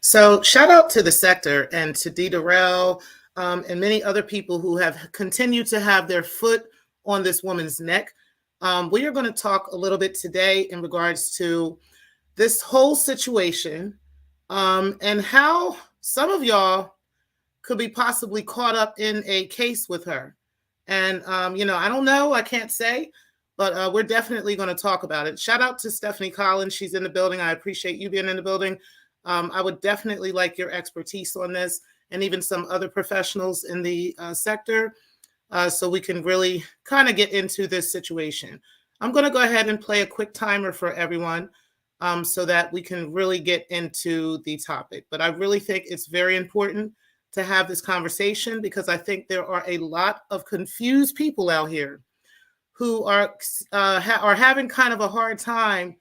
So shout out to the sector and to Dee Durrell and many other people who have continued to have their foot on this woman's neck. We are going to talk a little bit today in regards to this whole situation and how some of y'all could be possibly caught up in a case with her. And, I don't know, I can't say, but we're definitely going to talk about it. Shout out to Stephanie Collins. She's in the building. I appreciate you being in the building. I would definitely like your expertise on this and even some other professionals in the sector so we can really kind of get into this situation. I'm going to go ahead and play a quick timer for everyone so that we can really get into the topic. But I really think it's very important to have this conversation because I think there are a lot of confused people out here who are having kind of a hard time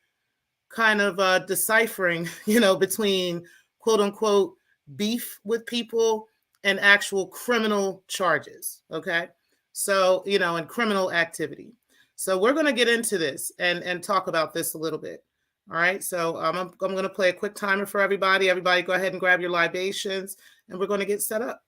deciphering, between quote unquote beef with people and actual criminal charges. Okay. So, and criminal activity. So we're going to get into this and talk about this a little bit. All right. So I'm going to play a quick timer for everybody. Everybody go ahead and grab your libations and we're going to get set up.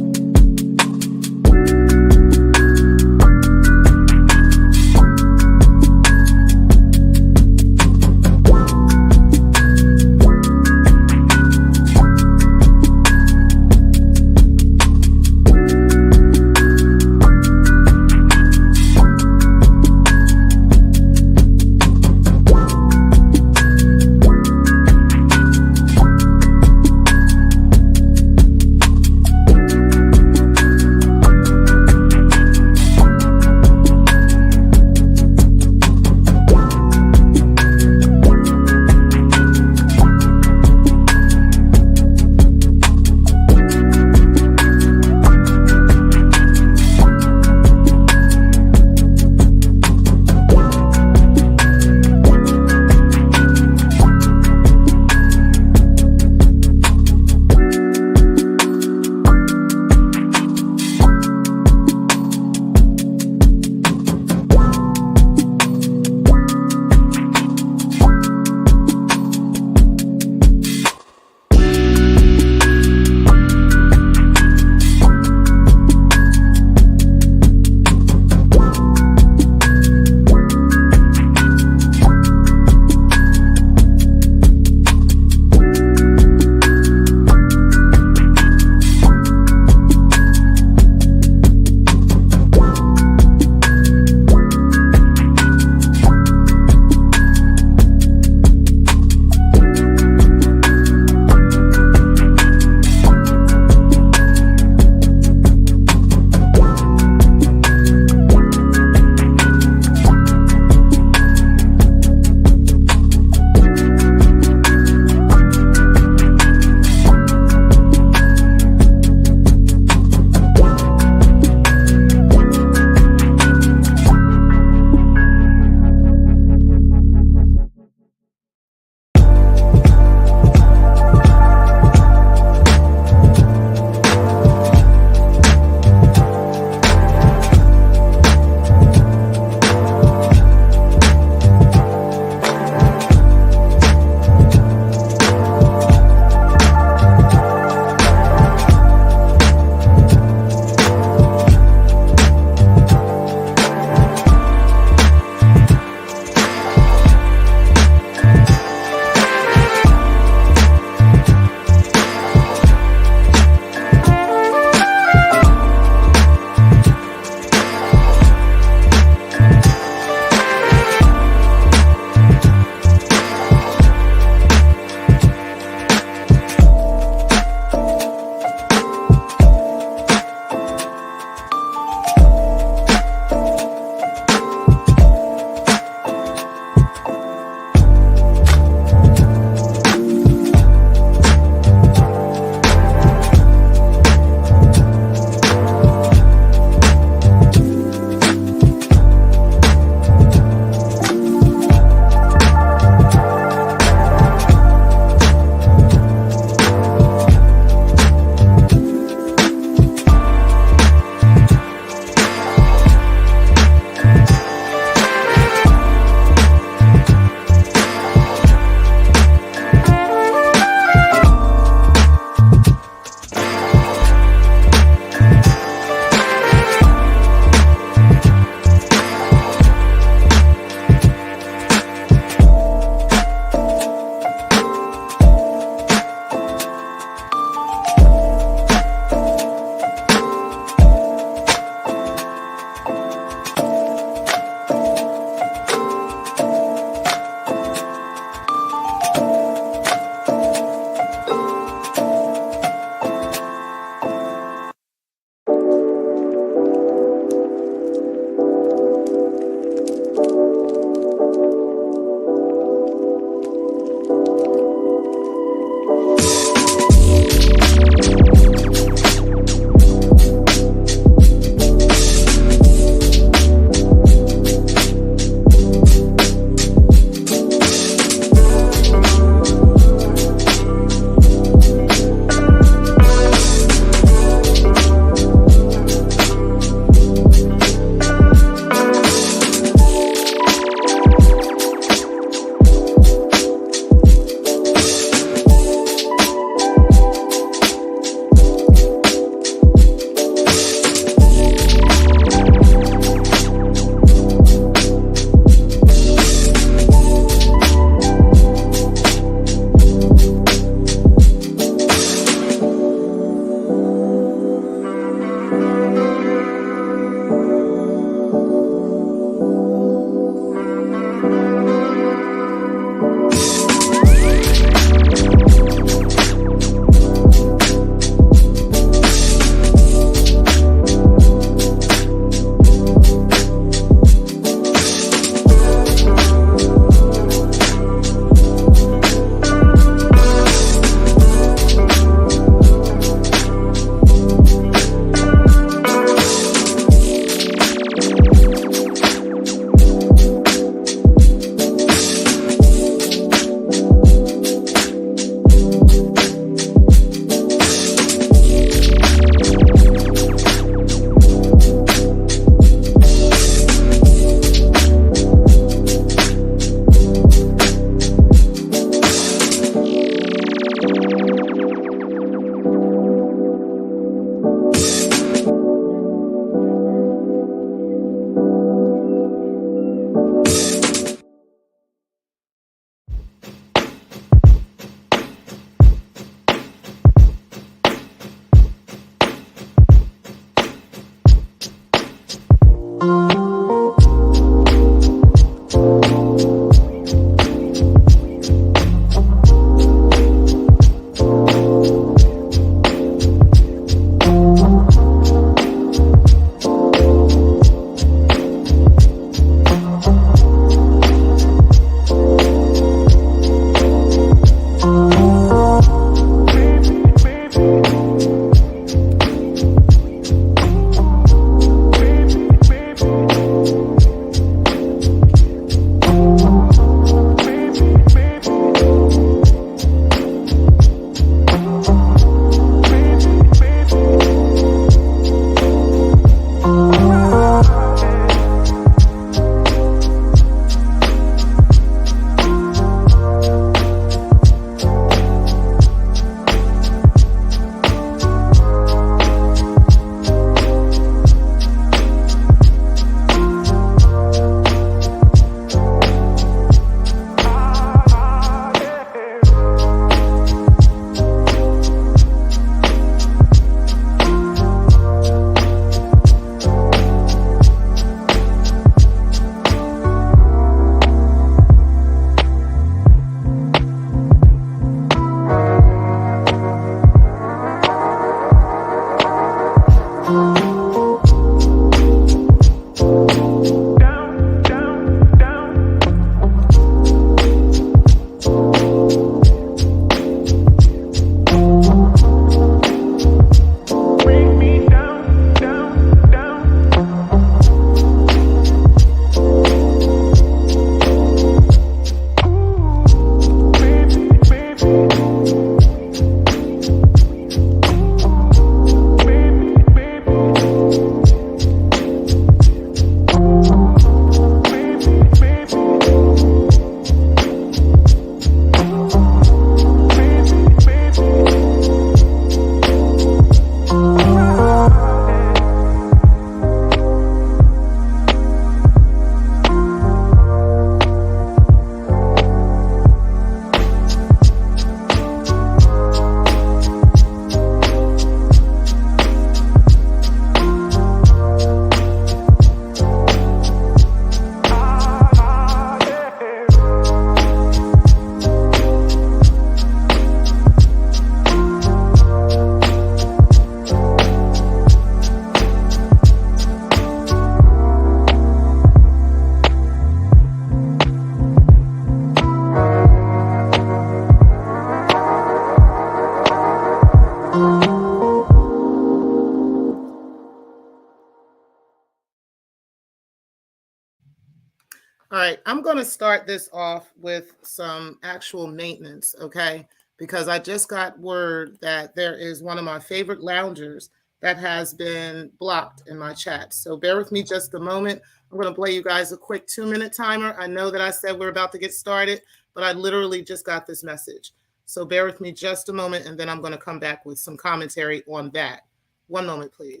I'm going to start this off with some actual maintenance, okay? Because I just got word that there is one of my favorite loungers that has been blocked in my chat. So bear with me just a moment. I'm going to play you guys a quick 2-minute timer. I know that I said we're about to get started, but I literally just got this message. So bear with me just a moment, and then I'm going to come back with some commentary on that. One moment, please.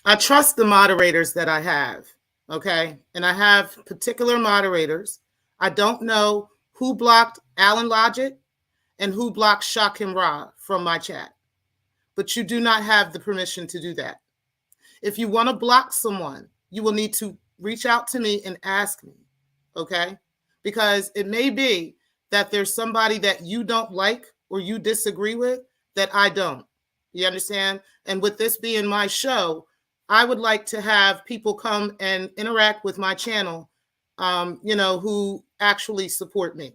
I trust the moderators that I have, okay? And I have particular moderators. I don't know who blocked Alan Logic and who blocked Shakim Ra from my chat, but you do not have the permission to do that. If you want to block someone, you will need to reach out to me and ask me, okay? Because it may be that there's somebody that you don't like or you disagree with that I don't. You understand? And with this being my show, I would like to have people come and interact with my channel, who actually support me.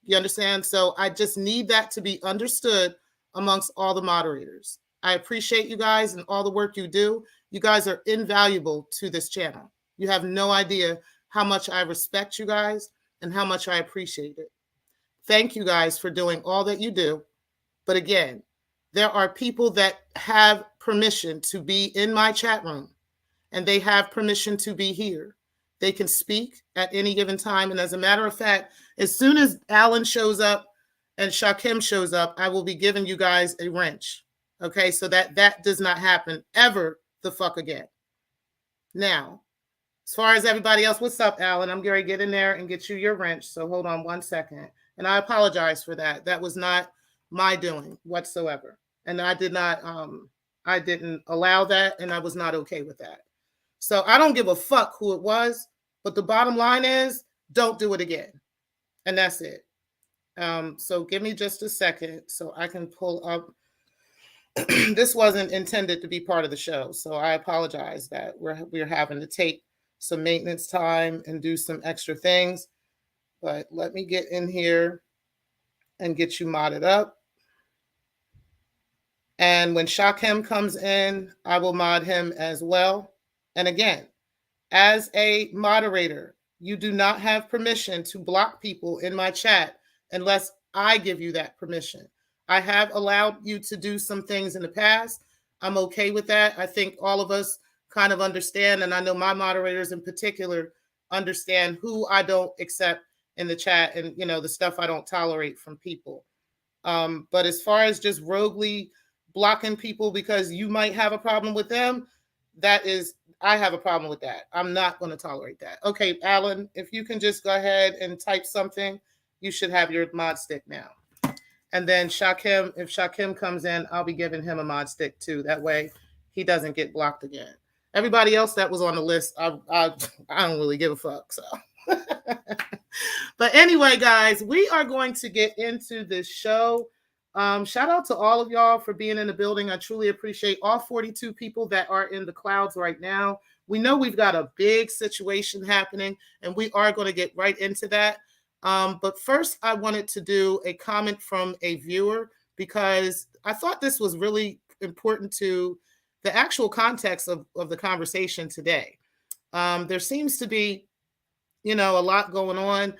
You understand? So I just need that to be understood amongst all the moderators. I appreciate you guys and all the work you do. You guys are invaluable to this channel. You have no idea how much I respect you guys and how much I appreciate it. Thank you guys for doing all that you do. But again, there are people that have permission to be in my chat room, and they have permission to be here. They can speak at any given time. And as a matter of fact, as soon as Alan shows up and Shakim shows up, I will be giving you guys a wrench. Okay, so that does not happen ever the fuck again. Now, as far as everybody else, what's up, Alan? I'm going to get in there and get you your wrench. So hold on one second. And I apologize for that. That was not my doing whatsoever. And I didn't allow that, and I was not okay with that. So I don't give a fuck who it was, but the bottom line is don't do it again. And that's it. So give me just a second so I can pull up. This wasn't intended to be part of the show, so I apologize that we're having to take some maintenance time and do some extra things. But let me get in here and get you modded up. And when Shakim comes in, I will mod him as well. And again, as a moderator, you do not have permission to block people in my chat unless I give you that permission. I have allowed you to do some things in the past. I'm okay with that. I think all of us kind of understand, and I know my moderators in particular understand who I don't accept in the chat, and the stuff I don't tolerate from people. But as far as just roguely blocking people because you might have a problem with them, I have a problem with that. I'm not going to tolerate that. Okay, Alan, if you can just go ahead and type something, you should have your mod stick now. And then Shakim, if Shakim comes in, I'll be giving him a mod stick too. That way he doesn't get blocked again. Everybody else that was on the list, I don't really give a fuck. So, but anyway, guys, we are going to get into this show. Shout out to all of y'all for being in the building. I truly appreciate all 42 people that are in the clouds right now. We know we've got a big situation happening, and we are going to get right into that. But first, I wanted to do a comment from a viewer because I thought this was really important to the actual context of the conversation today. There seems to be, a lot going on,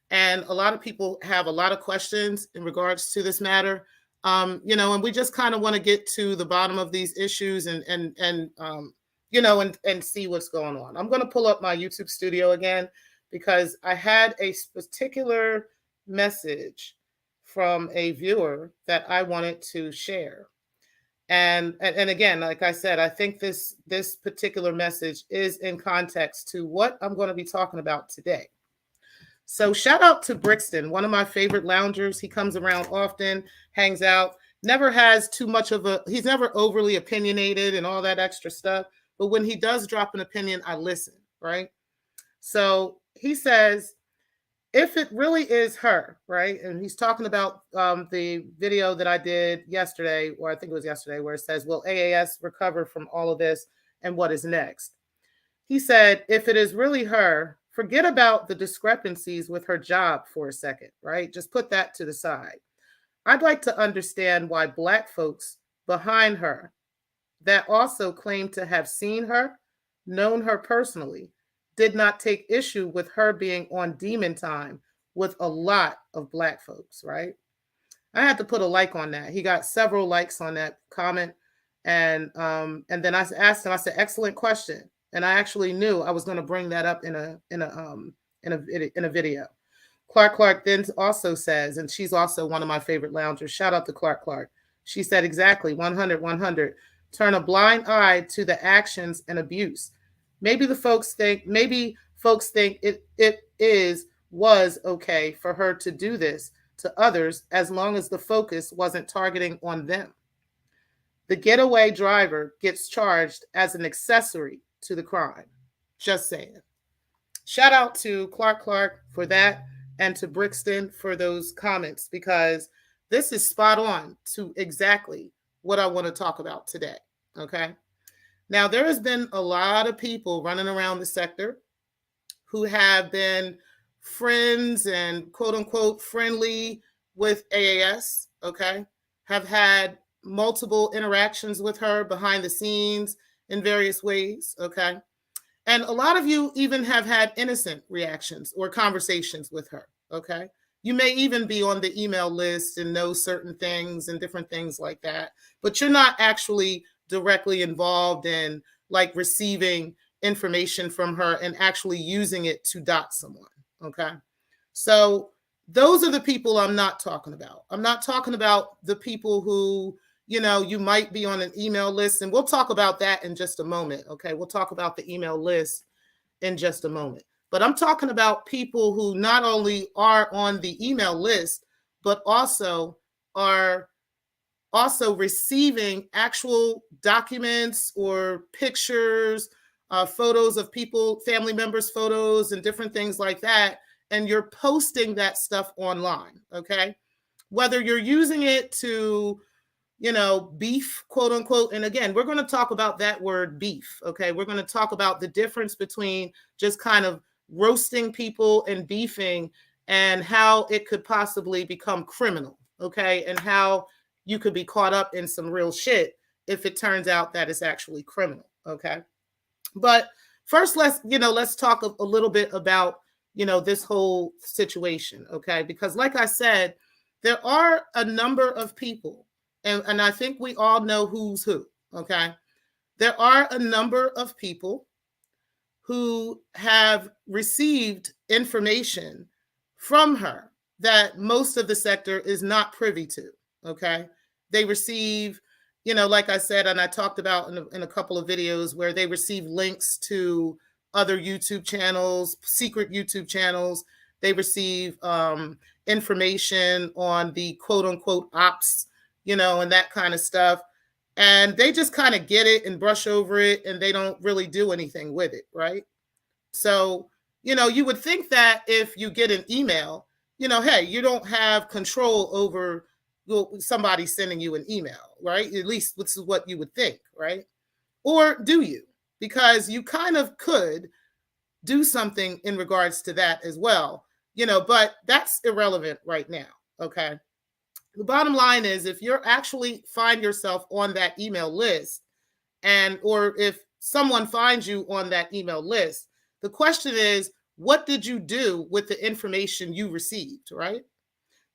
and a lot of people have a lot of questions in regards to this matter. And we just kind of want to get to the bottom of these issues and see what's going on. I'm going to pull up my YouTube studio again, because I had a particular message from a viewer that I wanted to share. And again, like I said, I think this particular message is in context to what I'm going to be talking about today. So shout out to Brixton, one of my favorite loungers. He comes around often, hangs out, never has too much he's never overly opinionated and all that extra stuff. But when he does drop an opinion, I listen, right? So he says, if it really is her, right? And he's talking about the video that I did yesterday, or I think it was yesterday, where it says, will AAS recover from all of this and what is next? He said, if it is really her, forget about the discrepancies with her job for a second, right? Just put that to the side. I'd like to understand why Black folks behind her that also claim to have seen her, known her personally, did not take issue with her being on demon time with a lot of Black folks, right? I had to put a like on that. He got several likes on that comment. And then I asked him, I said, excellent question. And I actually knew I was going to bring that up in a video. Clark then also says, and she's also one of my favorite loungers. Shout out to Clark. She said, exactly, 100. Turn a blind eye to the actions and abuse. Maybe folks think it was okay for her to do this to others as long as the focus wasn't targeting on them. The getaway driver gets charged as an accessory to the crime. Just saying. Shout out to Clark for that, and to Brixton for those comments, because this is spot on to exactly what I want to talk about today. Okay. Now, there has been a lot of people running around the sector who have been friends and quote unquote friendly with AAS, okay, have had multiple interactions with her behind the scenes in various ways, okay. And a lot of you even have had innocent reactions or conversations with her, okay. You may even be on the email list and know certain things and different things like that, but you're not actually directly involved in like receiving information from her and actually using it to dot someone. Okay. So those are the people I'm not talking about. I'm not talking about the people who, you might be on an email list, and we'll talk about that in just a moment. Okay. We'll talk about the email list in just a moment, but I'm talking about people who not only are on the email list, but also are receiving actual documents or pictures, photos of people, family members' photos, and different things like that. And you're posting that stuff online, okay? Whether you're using it to, beef, quote unquote. And again, we're going to talk about that word beef, okay? We're going to talk about the difference between just kind of roasting people and beefing, and how it could possibly become criminal, okay? And how you could be caught up in some real shit if it turns out that it's actually criminal, okay? But first, let's talk a little bit about, this whole situation, okay? Because like I said, there are a number of people, and I think we all know who's who, okay? There are a number of people who have received information from her that most of the sector is not privy to. Okay. They receive, like I said, and I talked about in a couple of videos where they receive links to other YouTube channels, secret YouTube channels. They receive information on the quote unquote ops, and that kind of stuff. And they just kind of get it and brush over it, and they don't really do anything with it, right? So, you would think that if you get an email, hey, you don't have control over somebody sending you an email, right? At least this is what you would think, right? Or do you? Because you kind of could do something in regards to that as well, but that's irrelevant right now, okay? The bottom line is, if you're actually find yourself on that email list, or if someone finds you on that email list, the question is, what did you do with the information you received, right?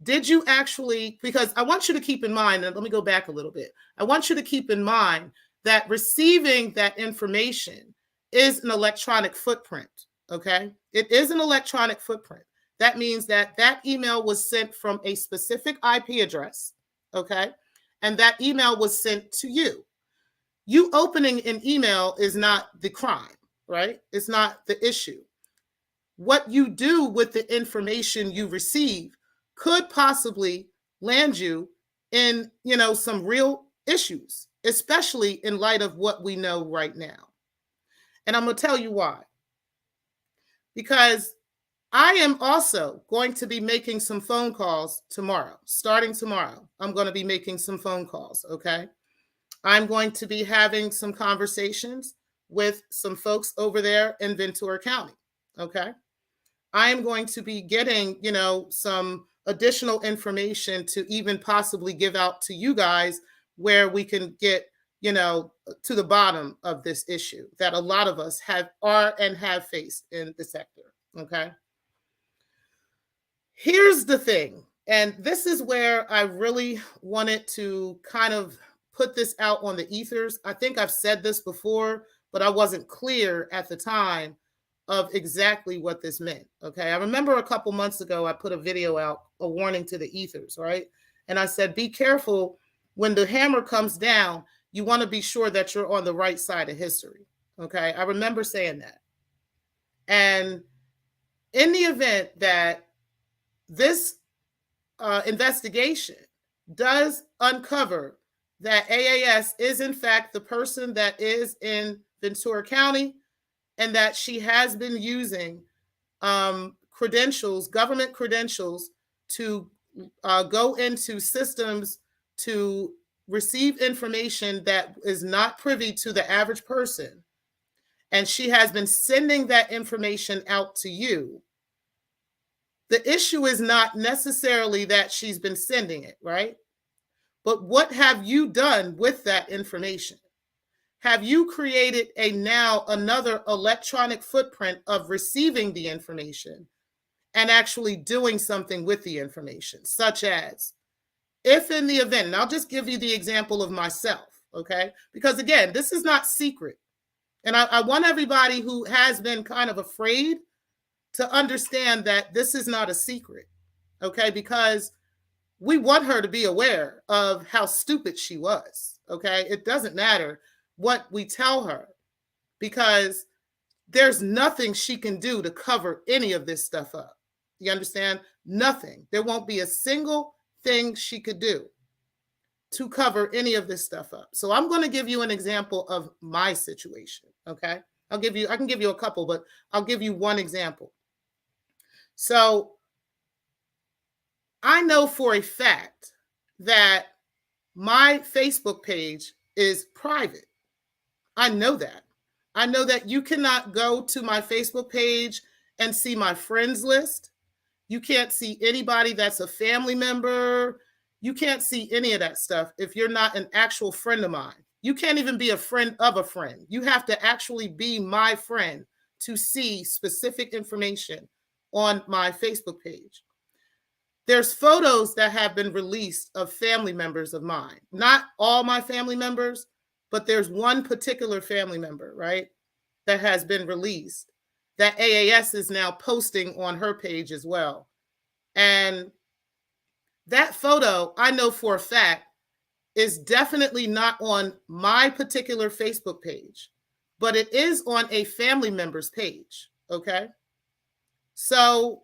Did you actually, because I want you to keep in mind, and let me go back a little bit. I want you to keep in mind that receiving that information is an electronic footprint, okay? It is an electronic footprint. That means that email was sent from a specific IP address, okay? And that email was sent to you. You opening an email is not the crime, right? It's not the issue. What you do with the information you receive could possibly land you in, some real issues, especially in light of what we know right now. And I'm going to tell you why. Because I am also going to be making some phone calls tomorrow. Starting tomorrow, I'm going to be making some phone calls, okay? I'm going to be having some conversations with some folks over there in Ventura County, okay? I am going to be getting, some additional information to even possibly give out to you guys, where we can get, to the bottom of this issue that a lot of us are and have faced in the sector, okay? Here's the thing, and this is where I really wanted to kind of put this out on the ethers. I think I've said this before, but I wasn't clear at the time of exactly what this meant, okay? I remember a couple months ago, I put a video out, a warning to the ethers, right? And I said, be careful when the hammer comes down, you want to be sure that you're on the right side of history, okay? I remember saying that. And in the event that this investigation does uncover that AAS is in fact the person that is in Ventura County, and that she has been using credentials, government credentials, to go into systems to receive information that is not privy to the average person, and she has been sending that information out to you. The issue is not necessarily that she's been sending it, right? But what have you done with that information? Have you created another electronic footprint of receiving the information and actually doing something with the information, such as, if in the event, and I'll just give you the example of myself, okay? Because again, this is not secret. And I want everybody who has been kind of afraid to understand that this is not a secret, okay? Because we want her to be aware of how stupid she was, okay? It doesn't matter what we tell her, because there's nothing she can do to cover any of this stuff up. You understand? Nothing. There won't be a single thing she could do to cover any of this stuff up. So I'm going to give you an example of my situation, okay? I can give you a couple, but I'll give you one example. So I know for a fact that my Facebook page is private. I know that. I know that you cannot go to my Facebook page and see my friends list. You can't see anybody that's a family member. You can't see any of that stuff if you're not an actual friend of mine. You can't even be a friend of a friend. You have to actually be my friend to see specific information on my Facebook page. There's photos that have been released of family members of mine. Not all my family members, but there's one particular family member, right, that has been released that AAS is now posting on her page as well. And that photo, I know for a fact, is definitely not on my particular Facebook page, but it is on a family member's page. Okay. So,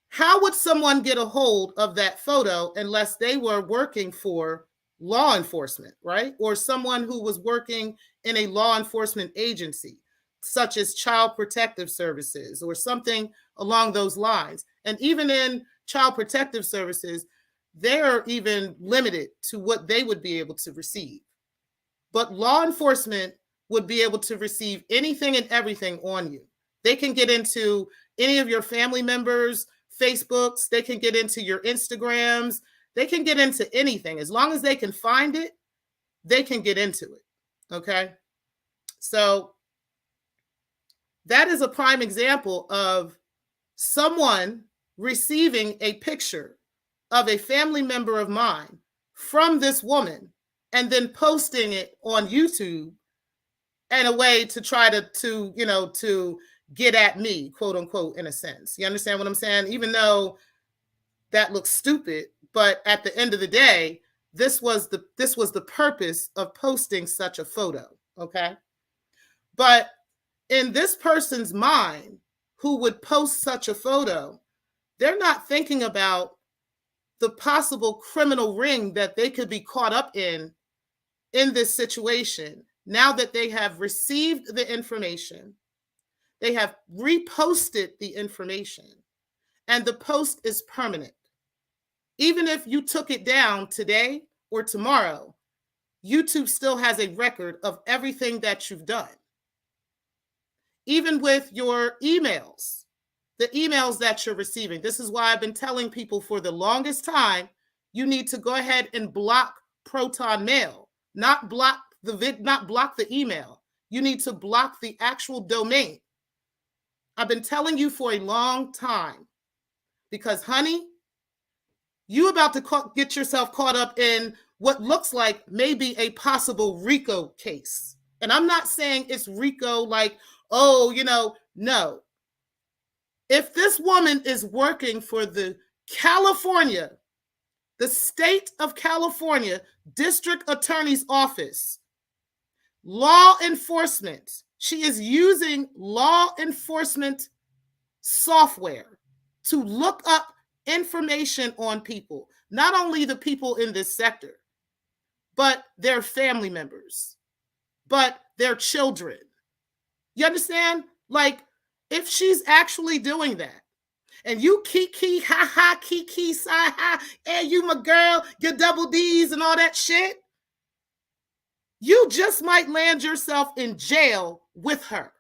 how would someone get a hold of that photo unless they were working for law enforcement, right? Or someone who was working in a law enforcement agency, such as Child Protective Services or something along those lines. And even in Child Protective Services, they're even limited to what they would be able to receive. But law enforcement would be able to receive anything and everything on you. They can get into any of your family members' Facebooks, they can get into your Instagrams, they can get into anything. As long as they can find it, they can get into it. Okay. So that is a prime example of someone receiving a picture of a family member of mine from this woman and then posting it on YouTube in a way to try to get at me, quote unquote, in a sense. You understand what I'm saying? Even though that looks stupid, but at the end of the day, this was the purpose of posting such a photo. Okay. But in this person's mind who would post such a photo, they're not thinking about the possible criminal ring that they could be caught up in this situation. Now that they have received the information, they have reposted the information, and the post is permanent. Even if you took it down today or tomorrow, YouTube still has a record of everything that you've done. Even with your emails, the emails that you're receiving. This is why I've been telling people for the longest time, you need to go ahead and block Proton Mail, not block the email. You need to block the actual domain. I've been telling you for a long time because, honey, you about to get yourself caught up in what looks like maybe a possible RICO case. And I'm not saying it's RICO like, oh, no. If this woman is working for the state of California District Attorney's Office, law enforcement, she is using law enforcement software to look up information on people, not only the people in this sector, but their family members, but their children. You understand? Like, if she's actually doing that, and you kiki, ha ha, kiki, si ha, and you my girl, your double D's and all that shit, you just might land yourself in jail with her.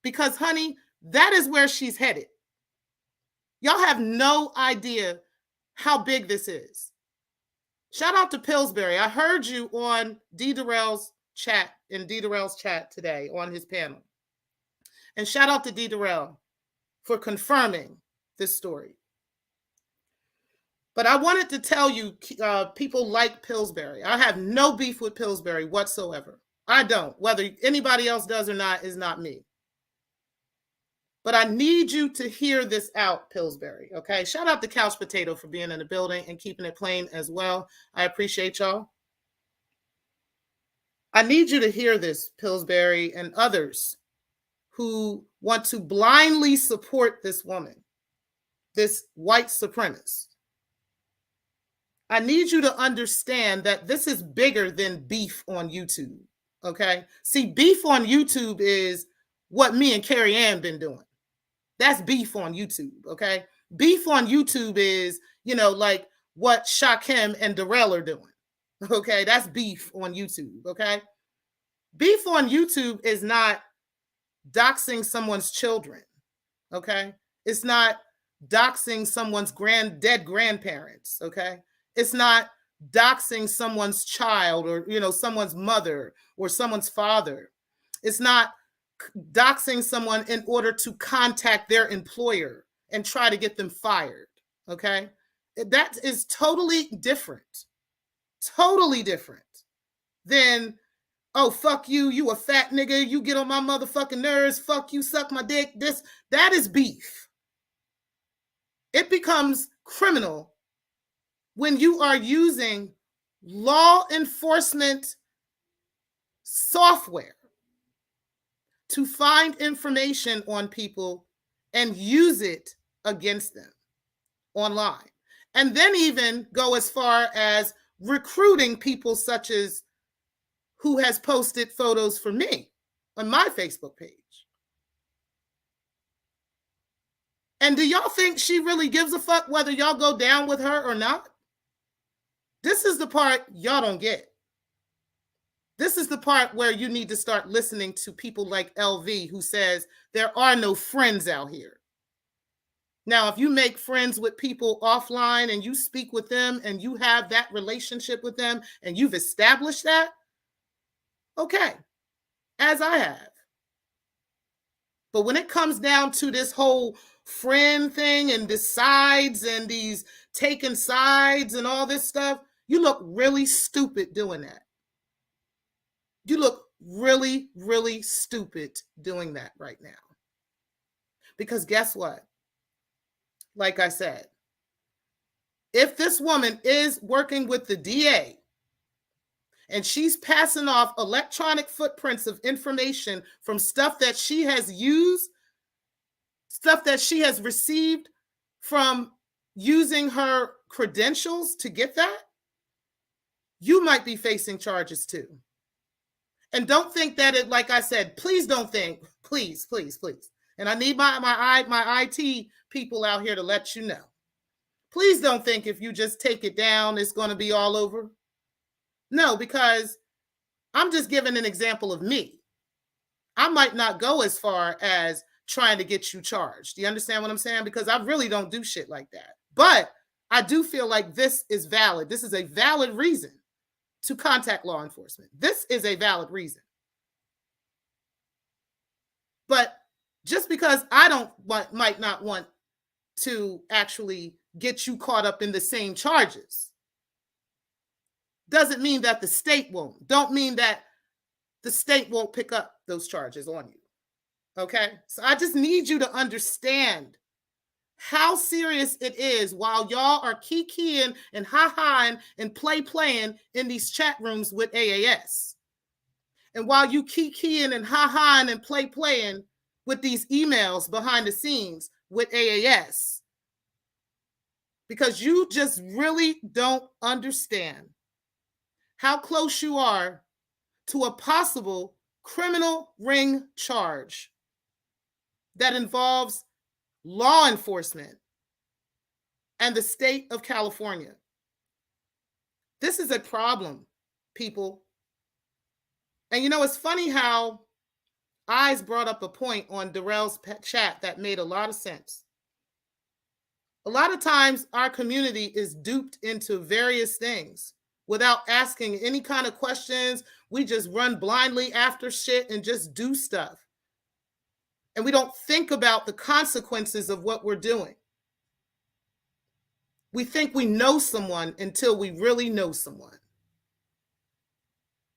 Because, honey, that is where she's headed. Y'all have no idea how big this is. Shout out to Pillsbury. I heard you on D. Durrell's chat, today on his panel. And shout out to D. Durrell for confirming this story. But I wanted to tell you, people like Pillsbury. I have no beef with Pillsbury whatsoever. I don't. Whether anybody else does or not is not me. But I need you to hear this out, Pillsbury, okay? Shout out to Couch Potato for being in the building and keeping it plain as well. I appreciate y'all. I need you to hear this, Pillsbury and others who want to blindly support this woman, this white supremacist. I need you to understand that this is bigger than beef on YouTube, okay? See, beef on YouTube is what me and Carrie Ann been doing. That's beef on YouTube, okay? Beef on YouTube is, like what Shakim and Darrell are doing, okay? That's beef on YouTube, okay? Beef on YouTube is not doxing someone's children, okay? It's not doxing someone's dead grandparents, okay? It's not doxing someone's child or, someone's mother or someone's father. It's not doxing someone in order to contact their employer and try to get them fired, okay? That is totally different than, oh, fuck you, you a fat nigga, you get on my motherfucking nerves, fuck you, suck my dick. That is beef. It becomes criminal when you are using law enforcement software to find information on people and use it against them online. And then even go as far as recruiting people such as who has posted photos for me on my Facebook page. And do y'all think she really gives a fuck whether y'all go down with her or not? This is the part y'all don't get. This is the part where you need to start listening to people like LV, who says there are no friends out here. Now, if you make friends with people offline and you speak with them and you have that relationship with them and you've established that, okay, as I have. But when it comes down to this whole friend thing and the sides and these taking sides and all this stuff, you look really stupid doing that. You look really, really stupid doing that right now. Because guess what? Like I said, if this woman is working with the DA and she's passing off electronic footprints of information from stuff that she has used, stuff that she has received from using her credentials to get that, you might be facing charges too. And don't think that it, like I said, please don't think, please. And I need my IT people out here to let you know. Please don't think if you just take it down, it's going to be all over. No, because I'm just giving an example of me. I might not go as far as trying to get you charged. Do you understand what I'm saying? Because I really don't do shit like that. But I do feel like this is valid. This is a valid reason to contact law enforcement. This is a valid reason. But just because I might not want to actually get you caught up in the same charges doesn't mean that the state won't. Don't mean that the state won't pick up those charges on you. Okay? So I just need you to understand how serious it is while y'all are kikiing and ha-haing and playing in these chat rooms with AAS. And while you kikiing and ha-haing and playing with these emails behind the scenes with AAS. Because you just really don't understand how close you are to a possible criminal ring charge that involves law enforcement and the state of California. This is a problem, people. And you know, it's funny how Eyes brought up a point on Darrell's chat that made a lot of sense. A lot of times our community is duped into various things without asking any kind of questions. We just run blindly after shit and just do stuff. And we don't think about the consequences of what we're doing. We think we know someone until we really know someone.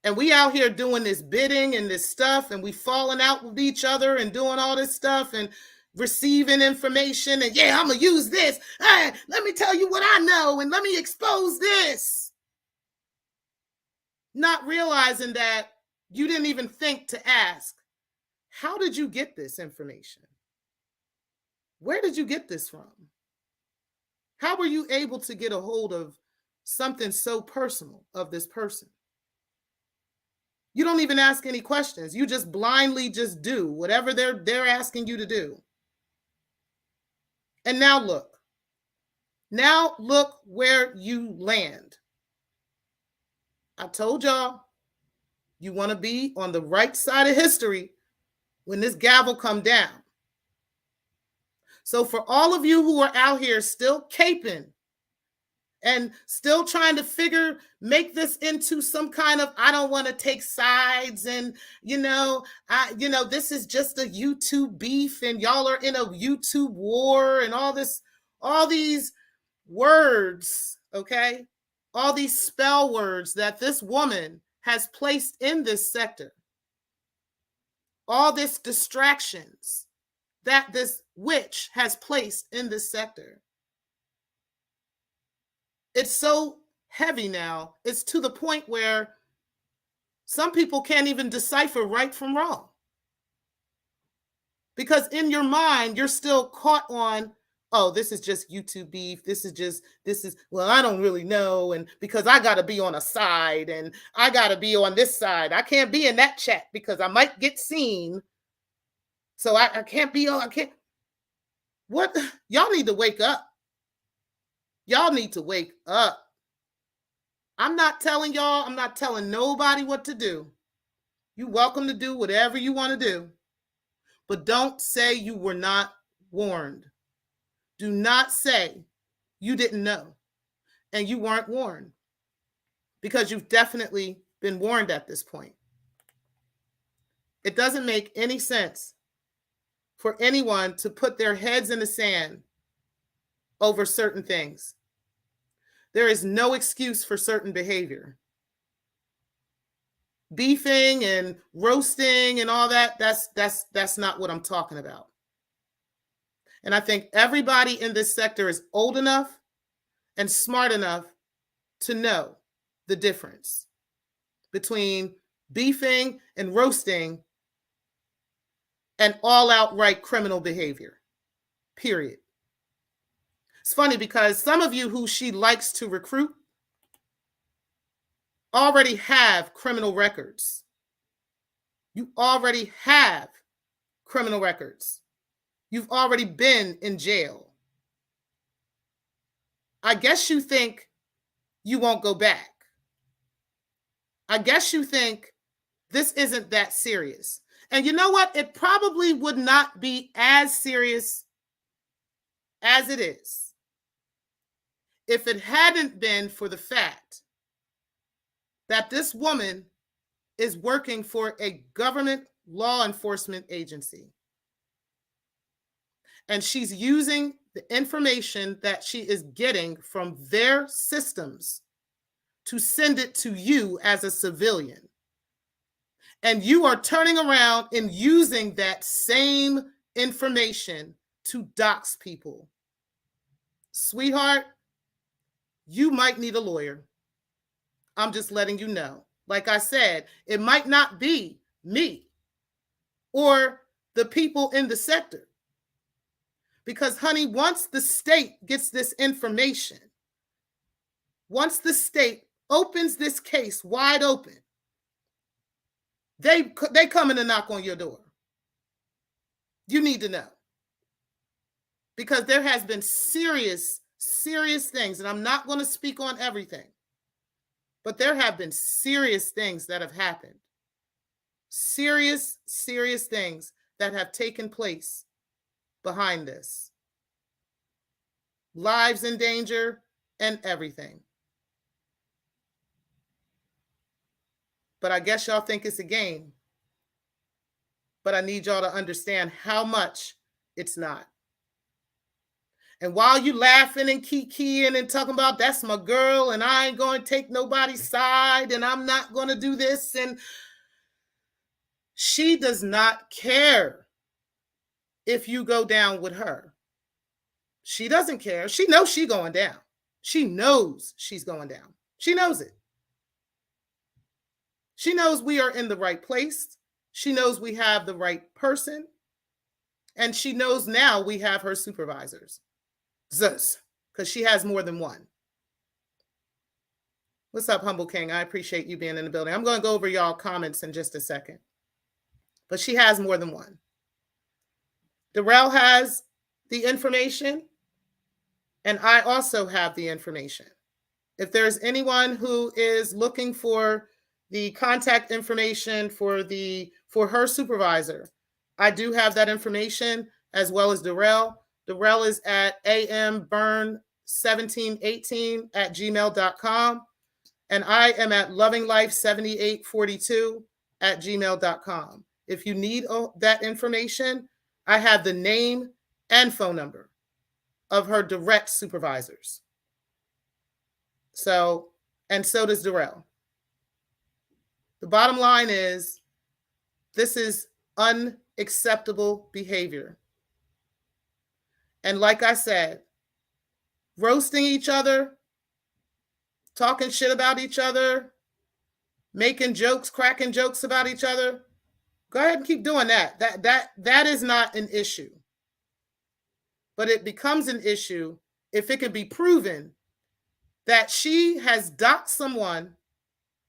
And we out here doing this bidding and this stuff, and we falling out with each other and doing all this stuff and receiving information. And yeah, I'm going to use this. Hey, let me tell you what I know and let me expose this. Not realizing that you didn't even think to ask, how did you get this information? Where did you get this from? How were you able to get a hold of something so personal of this person? You don't even ask any questions. You just blindly just do whatever they're asking you to do. And now look. Now look where you land. I told y'all, you want to be on the right side of history when this gavel come down. So for all of you who are out here still caping and still trying to make this into some kind of, I don't want to take sides and, this is just a YouTube beef and y'all are in a YouTube war and all these words, okay? All these spell words that this woman has placed in this sector, all this distractions that this witch has placed in this sector, it's so heavy now. It's to the point where some people can't even decipher right from wrong. Because in your mind, you're still caught on, oh, this is just YouTube beef. Well, I don't really know. And because I got to be on a side and I got to be on this side. I can't be in that chat because I might get seen. So I can't be on, I can't. What? Y'all need to wake up. Y'all need to wake up. I'm not telling nobody what to do. You're welcome to do whatever you want to do. But don't say you were not warned. Do not say you didn't know and you weren't warned, because you've definitely been warned at this point. It doesn't make any sense for anyone to put their heads in the sand over certain things. There is no excuse for certain behavior. Beefing and roasting and all that, that's not what I'm talking about. And I think everybody in this sector is old enough and smart enough to know the difference between beefing and roasting and all outright criminal behavior, period. It's funny because some of you who she likes to recruit already have criminal records. You already have criminal records. You've already been in jail. I guess you think you won't go back. I guess you think this isn't that serious. And you know what? It probably would not be as serious as it is if it hadn't been for the fact that this woman is working for a government law enforcement agency. And she's using the information that she is getting from their systems to send it to you as a civilian. And you are turning around and using that same information to dox people. Sweetheart, you might need a lawyer. I'm just letting you know. Like I said, it might not be me or the people in the sector. Because, honey, once the state gets this information, once the state opens this case wide open, they coming to knock on your door. You need to know. Because there has been serious things, and I'm not going to speak on everything, but there have been serious things that have happened. Serious things that have taken place behind this. Lives in danger and everything. But I guess y'all think it's a game. But I need y'all to understand how much it's not. And while you laughing and kikiing and talking about that's my girl and I ain't going to take nobody's side and I'm not going to do this, and she does not care if you go down with her. She doesn't care. She knows she's going down. She knows she's going down. She knows it. She knows we are in the right place. She knows we have the right person. And she knows now we have her supervisors. Zeus, because she has more than one. What's up, Humble King? I appreciate you being in the building. I'm going to go over y'all comments in just a second. But she has more than one. Darrell has the information, and I also have the information. If there's anyone who is looking for the contact information for her supervisor, I do have that information, as well as Darrell. Darrell is at amburn1718@gmail.com. And I am at lovinglife7842@gmail.com. If you need that information, I have the name and phone number of her direct supervisors. So, and so does Darrell. The bottom line is this is unacceptable behavior. And like I said, roasting each other, talking shit about each other, making jokes, cracking jokes about each other, go ahead and keep doing that. That is not an issue. But it becomes an issue if it can be proven that she has doxed someone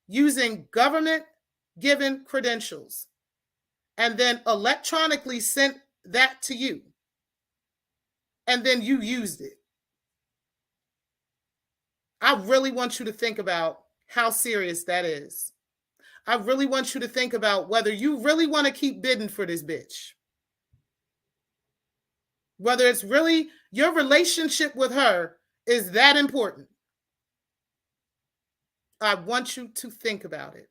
using government-given credentials and then electronically sent that to you, and then you used it. I really want you to think about how serious that is. I really want you to think about whether you really want to keep bidding for this bitch. Whether it's really your relationship with her is that important. I want you to think about it.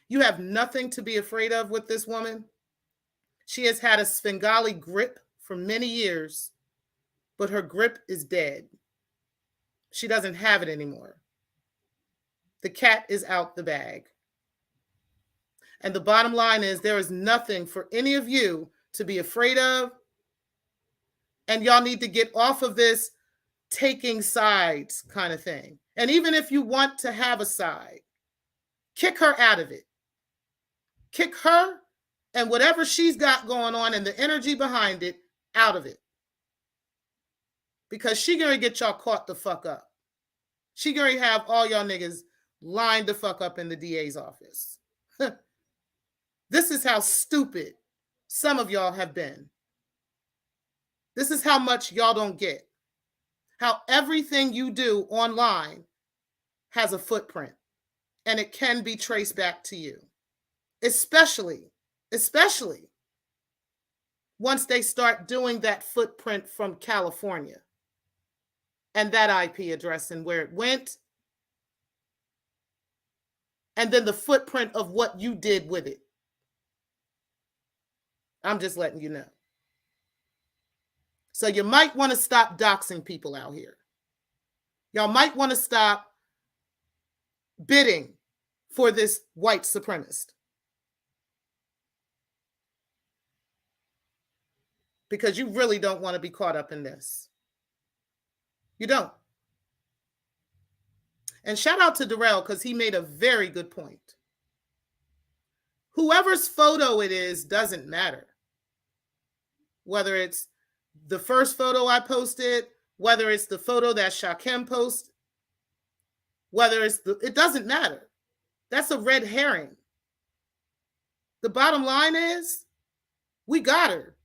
You have nothing to be afraid of with this woman. She has had a Svengali grip for many years, but her grip is dead. She doesn't have it anymore. The cat is out the bag. And the bottom line is there is nothing for any of you to be afraid of. And y'all need to get off of this taking sides kind of thing. And even if you want to have a side, kick her out of it. Kick her and whatever she's got going on and the energy behind it out of it. Because she gonna get y'all caught the fuck up. She gonna have all y'all niggas lined the fuck up in the DA's office. This is how stupid some of y'all have been. This is how much y'all don't get. How everything you do online has a footprint and it can be traced back to you. Especially once they start doing that footprint from California and that IP address and where it went, and then the footprint of what you did with it. I'm just letting you know. So you might want to stop doxing people out here. Y'all might want to stop bidding for this white supremacist. Because you really don't want to be caught up in this. You don't. And shout out to Darrell because he made a very good point. Whoever's photo it is doesn't matter. Whether it's the first photo I posted, whether it's the photo that Shaquem posted, whether it's it doesn't matter. That's a red herring. The bottom line is, we got her.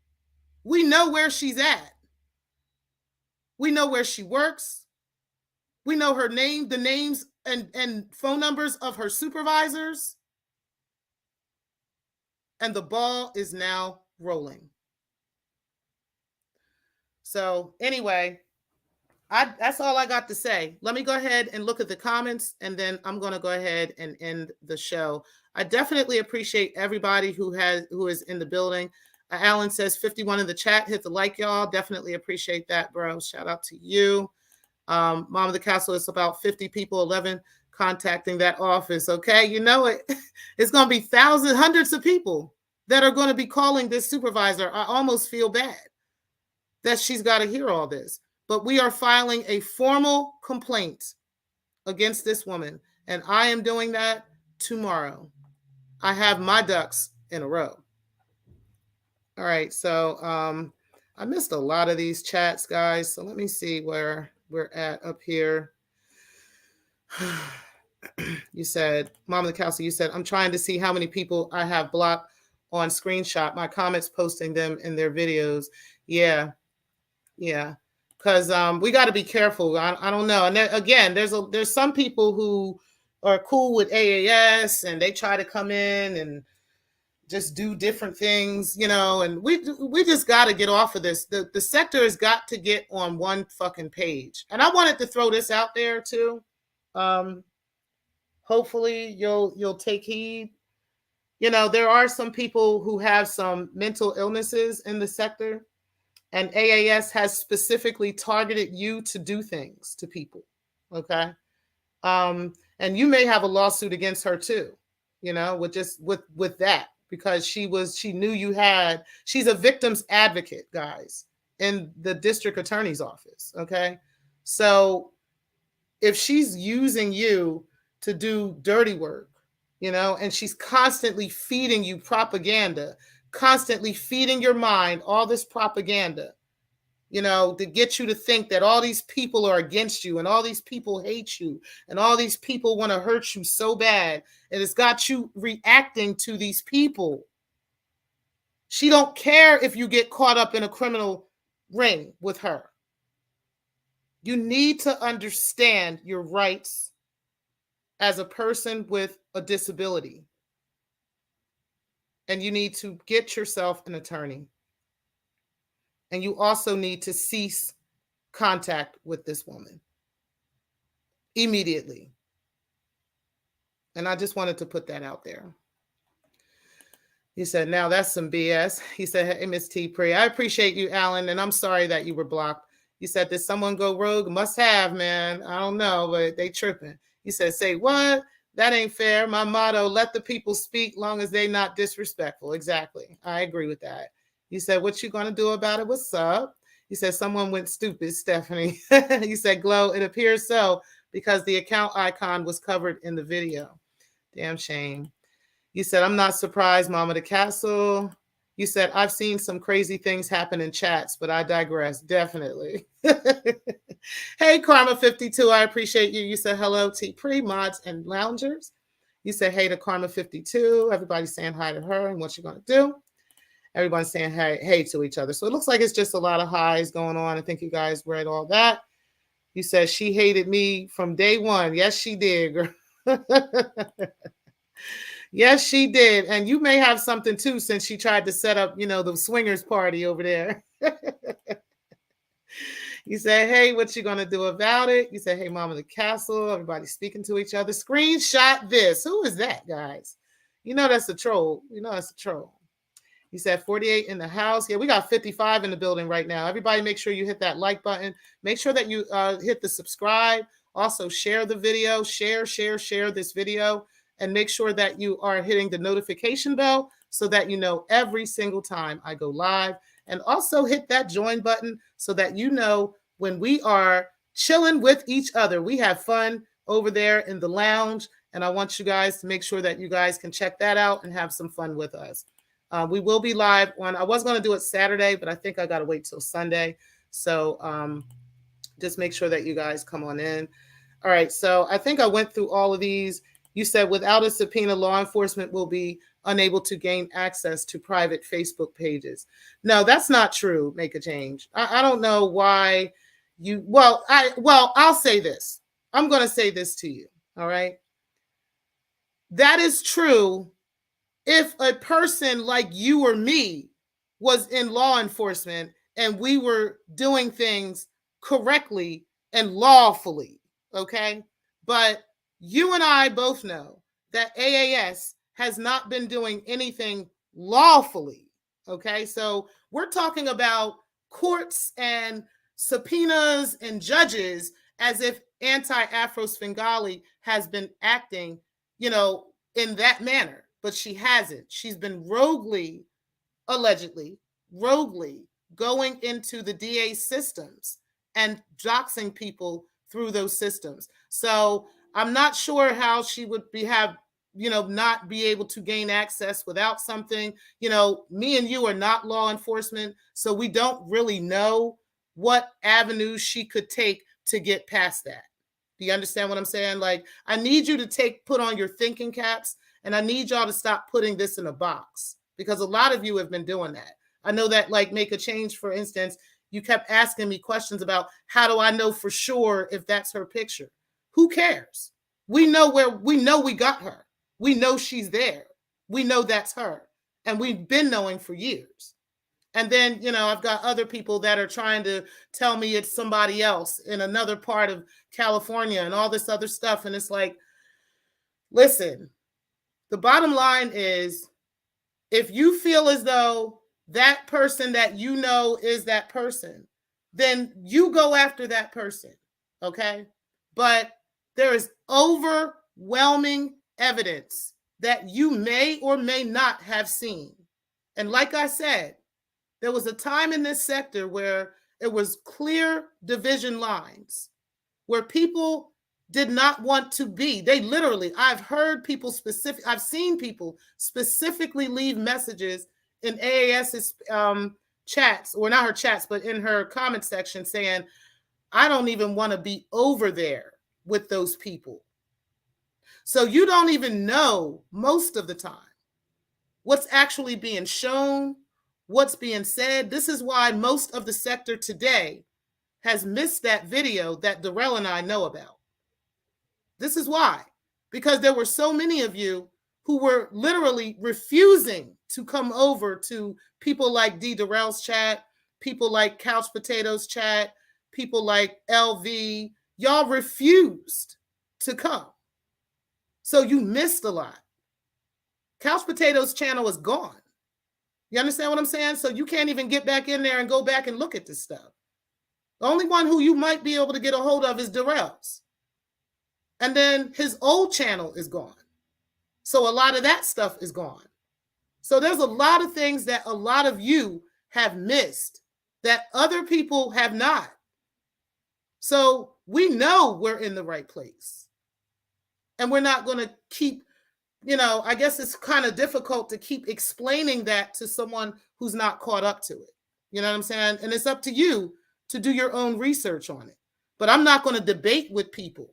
We know where she's at. We know where she works. We know her name, the names and phone numbers of her supervisors. And the ball is now rolling. So anyway, that's all I got to say. Let me go ahead and look at the comments, and then I'm going to go ahead and end the show. I definitely appreciate everybody who is in the building. Alan says 51 in the chat. Hit the like, y'all. Definitely appreciate that, bro. Shout out to you. Mom of the Castle, it's about 50 people, 11 contacting that office. Okay, you know it. It's going to be thousands, hundreds of people that are going to be calling this supervisor. I almost feel bad that she's got to hear all this. But we are filing a formal complaint against this woman, and I am doing that tomorrow. I have my ducks in a row. All right, so I missed a lot of these chats, guys. So let me see where we're at up here. You said, Mom of the Castle, you said, I'm trying to see how many people I have blocked on screenshot. My comments posting them in their videos. Yeah. Because we got to be careful. I don't know. And again, there's some people who are cool with AAS and they try to come in and just do different things, you know, and we just got to get off of this. The sector has got to get on one fucking page. And I wanted to throw this out there too. Hopefully you'll take heed. You know, there are some people who have some mental illnesses in the sector, and AAS has specifically targeted you to do things to people. Okay. And you may have a lawsuit against her too. with that, because she knew you had, she's a victim's advocate, guys, in the district attorney's office. Okay. So if she's using you to do dirty work, and she's constantly feeding you propaganda, constantly feeding your mind all this propaganda, to get you to think that all these people are against you and all these people hate you and all these people want to hurt you so bad, and it's got you reacting to these people. She don't care if you get caught up in a criminal ring with her. You need to understand your rights as a person with a disability. And you need to get yourself an attorney. And you also need to cease contact with this woman immediately. And I just wanted to put that out there. He said, now that's some BS. He said, hey, Miss T. Pre, I appreciate you, Alan, and I'm sorry that you were blocked. He said, did someone go rogue? Must have, man. I don't know, but they tripping. He said, say what? That ain't fair. My motto, let the people speak long as they not disrespectful. Exactly. I agree with that. He said, what you going to do about it? What's up? He said, someone went stupid, Stephanie. He said, Glow, it appears so because the account icon was covered in the video. Damn shame. You said, I'm not surprised, Mama the Castle. You said, I've seen some crazy things happen in chats, but I digress. Definitely. Hey, Karma52, I appreciate you. You said, hello, T-Pre, mods, and loungers. You said, hey to Karma52. Everybody's saying hi to her and what you're going to do. Everyone's saying hey to each other. So it looks like it's just a lot of highs going on. I think you guys read all that. You said, she hated me from day one. Yes, she did, girl. Yes, she did. And you may have something too, since she tried to set up, the swingers party over there. You said, hey, what you going to do about it? You said, hey, Mama the Castle. Everybody's speaking to each other. Screenshot this. Who is that, guys? That's a troll. That's a troll. He said 48 in the house. Yeah, we got 55 in the building right now. Everybody make sure you hit that like button. Make sure that you hit the subscribe. Also share the video. Share this video. And make sure that you are hitting the notification bell so that you know every single time I go live. And also hit that join button so that you know when we are chilling with each other. We have fun over there in the lounge. And I want you guys to make sure that you guys can check that out and have some fun with us. We will be live I was going to do it Saturday, but I think I got to wait till Sunday. So just make sure that you guys come on in. All right. So I think I went through all of these. You said without a subpoena, law enforcement will be unable to gain access to private Facebook pages. No, that's not true. Make a change. I don't know why you, I'll say this. I'm going to say this to you. All right. That is true. If a person like you or me was in law enforcement and we were doing things correctly and lawfully, okay? But you and I both know that AAS has not been doing anything lawfully, okay? So we're talking about courts and subpoenas and judges as if anti-Afro Svengali has been acting, in that manner. But she hasn't. She's been allegedly going into the DA systems and doxing people through those systems. So I'm not sure how she would not be able to gain access without something. Me and you are not law enforcement, so we don't really know what avenues she could take to get past that. Do you understand what I'm saying? Like, I need you to put on your thinking caps. And I need y'all to stop putting this in a box, because a lot of you have been doing that. I know that, like, Make a Change, for instance, you kept asking me questions about how do I know for sure if that's her picture? Who cares? We know we got her. We know she's there. We know that's her. And we've been knowing for years. And then, I've got other people that are trying to tell me it's somebody else in another part of California and all this other stuff. And it's like, listen. The bottom line is, if you feel as though that person that is that person, then you go after that person, okay? But there is overwhelming evidence that you may or may not have seen. And like I said, there was a time in this sector where it was clear division lines, where people did not want to be. They literally, I've heard people I've seen people specifically leave messages in AAS's chats, or not her chats, but in her comment section saying, I don't even want to be over there with those people. So you don't even know most of the time what's actually being shown, what's being said. This is why most of the sector today has missed that video that Darrell and I know about. This is why, because there were so many of you who were literally refusing to come over to people like D. Darrell's chat, people like Couch Potatoes chat, people like LV. Y'all refused to come. So you missed a lot. Couch Potatoes channel is gone. You understand what I'm saying? So you can't even get back in there and go back and look at this stuff. The only one who you might be able to get a hold of is Darrell's. And then his old channel is gone. So a lot of that stuff is gone. So there's a lot of things that a lot of you have missed that other people have not. So we know we're in the right place. And we're not going to keep, I guess it's kind of difficult to keep explaining that to someone who's not caught up to it. You know what I'm saying? And it's up to you to do your own research on it. But I'm not going to debate with people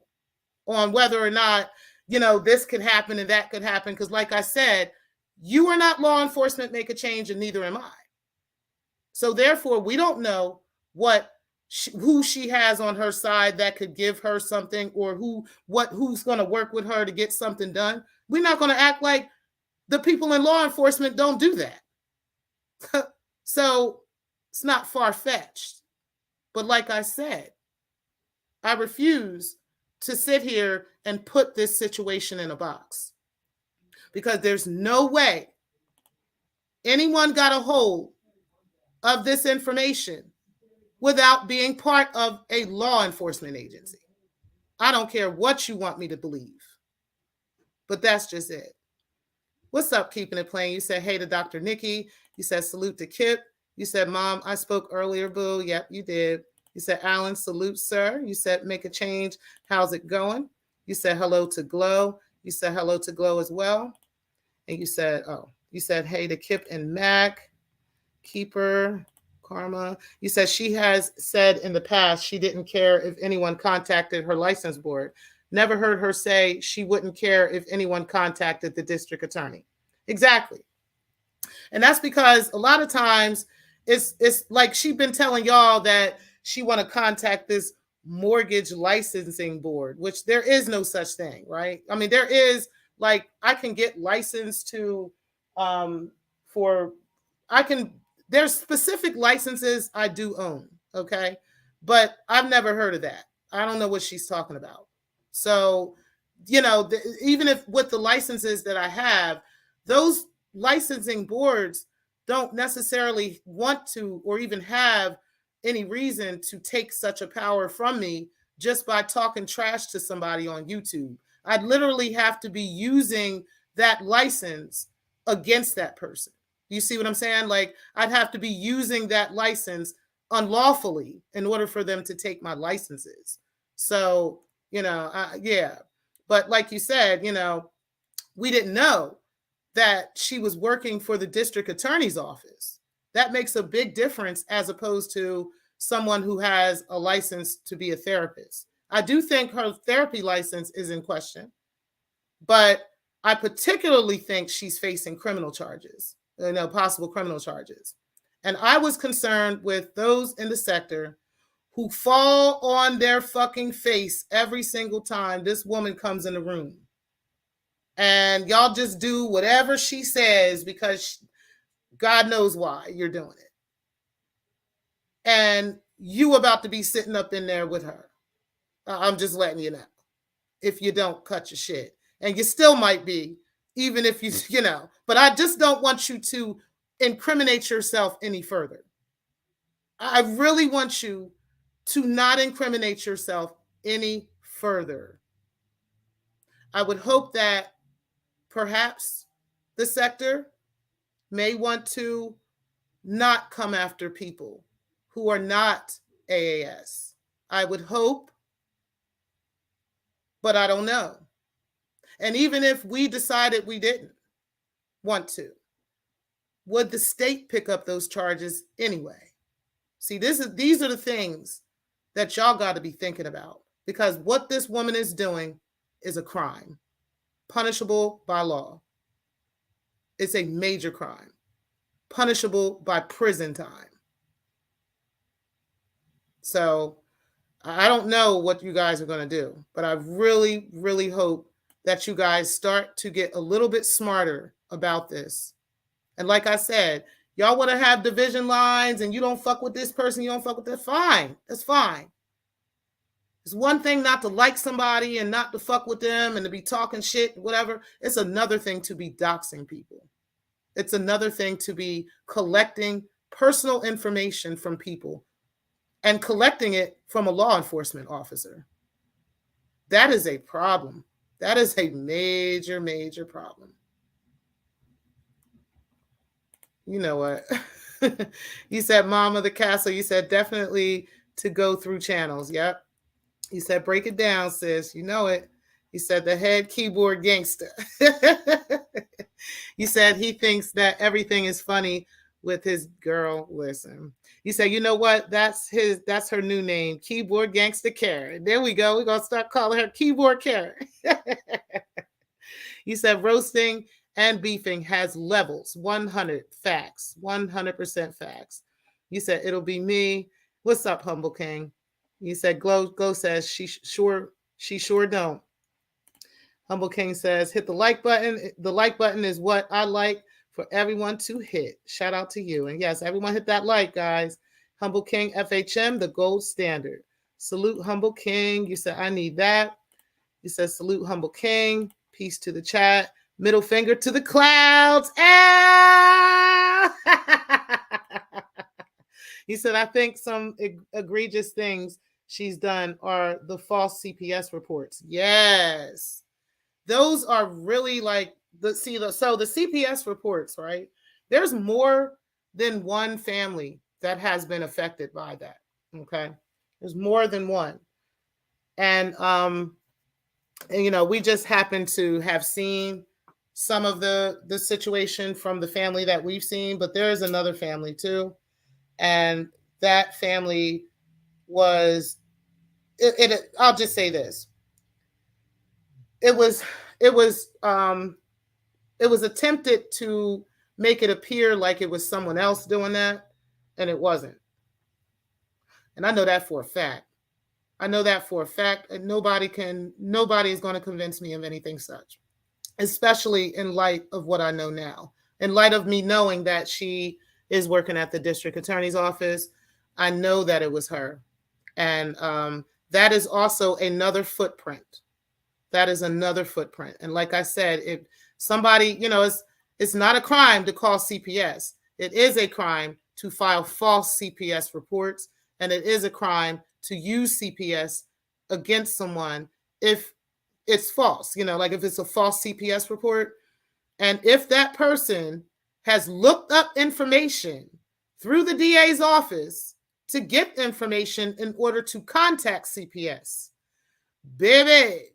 on whether or not, this could happen and that could happen. Because like I said, you are not law enforcement, make a change, and neither am I. So therefore, we don't know who she has on her side that could give her something, or who's going to work with her to get something done. We're not going to act like the people in law enforcement don't do that. So it's not far-fetched. But like I said, I refuse to sit here and put this situation in a box, because there's no way anyone got a hold of this information without being part of a law enforcement agency. I don't care what you want me to believe, but that's just it. What's up, Keeping It Plain? You said, hey to Dr. Nikki. You said, salute to Kip. You said, Mom, I spoke earlier, boo. Yep, you did. You said, Alan, salute, sir. You said, make a change. How's it going? You said, hello to Glow. You said, hello to Glow as well. And you said, hey to Kip and Mac. Keeper, Karma. You said she has said in the past she didn't care if anyone contacted her license board. Never heard her say she wouldn't care if anyone contacted the district attorney. Exactly. And that's because a lot of times it's like she's been telling y'all that she want to contact this mortgage licensing board, which there is no such thing, right? I mean, there is, like, I can get licensed to there's specific licenses I do own, okay? But I've never heard of that. I don't know what she's talking about. So, even if with the licenses that I have, those licensing boards don't necessarily want to or even have any reason to take such a power from me just by talking trash to somebody on YouTube. I'd literally have to be using that license against that person. You see what I'm saying? Like, I'd have to be using that license unlawfully in order for them to take my licenses. So, yeah. But like you said, we didn't know that she was working for the district attorney's office. That makes a big difference as opposed to someone who has a license to be a therapist. I do think her therapy license is in question, but I particularly think she's facing criminal charges, possible criminal charges. And I was concerned with those in the sector who fall on their fucking face every single time this woman comes in the room. And y'all just do whatever she says because God knows why you're doing it. And you about to be sitting up in there with her. I'm just letting you know. If you don't cut your shit. And you still might be, even if you know. But I just don't want you to incriminate yourself any further. I really want you to not incriminate yourself any further. I would hope that perhaps the sector may want to not come after people who are not AAS. I would hope, but I don't know. And even if we decided we didn't want to, would the state pick up those charges anyway? See, these are the things that y'all got to be thinking about, because what this woman is doing is a crime, punishable by law. It's a major crime, punishable by prison time. So I don't know what you guys are going to do, but I really, really hope that you guys start to get a little bit smarter about this. And like I said, y'all want to have division lines and you don't fuck with this person, you don't fuck with that. Fine. That's fine. It's one thing not to like somebody and not to fuck with them and to be talking shit, whatever. It's another thing to be doxing people. It's another thing to be collecting personal information from people and collecting it from a law enforcement officer. That is a problem. That is a major, major problem. You know what? You said Mom of the Castle. You said definitely to go through channels. Yep. You said break it down, sis. You know it. You said the head keyboard gangster. You said he thinks that everything is funny with his girl. Listen. You said, you know what? That's her new name, Keyboard Gangster Karen. There we go. We're gonna start calling her Keyboard Karen. You said roasting and beefing has levels. 100 facts. 100% facts. You said it'll be me. What's up, Humble King? You said Glow says she sure don't. Humble King says hit the like button. The like button is what I like for everyone to hit. Shout out to you. And yes, everyone hit that like, guys. Humble King FHM, the gold standard. Salute Humble King. You said I need that. You said salute Humble King. Peace to the chat. Middle finger to the clouds. Ah! You said I think some egregious things she's done are the false CPS reports. Yes. Those are really like the CPS reports, right? There's more than one family that has been affected by that. Okay. There's more than one. And you know, we just happen to have seen some of the situation from the family that we've seen, but there is another family too. And that family was I'll just say this. It was attempted to make it appear like it was someone else doing that, and it wasn't. And I know that for a fact. And nobody is going to convince me of anything such, especially in light of what I know now. In light of me knowing that she is working at the district attorney's office, I know that it was her. And that is also another footprint. That is another footprint. And like I said, if somebody, you know, it's not a crime to call CPS. It is a crime to file false CPS reports. And it is a crime to use CPS against someone if it's false, you know, like if it's a false CPS report. And if that person has looked up information through the DA's office to get information in order to contact CPS, baby.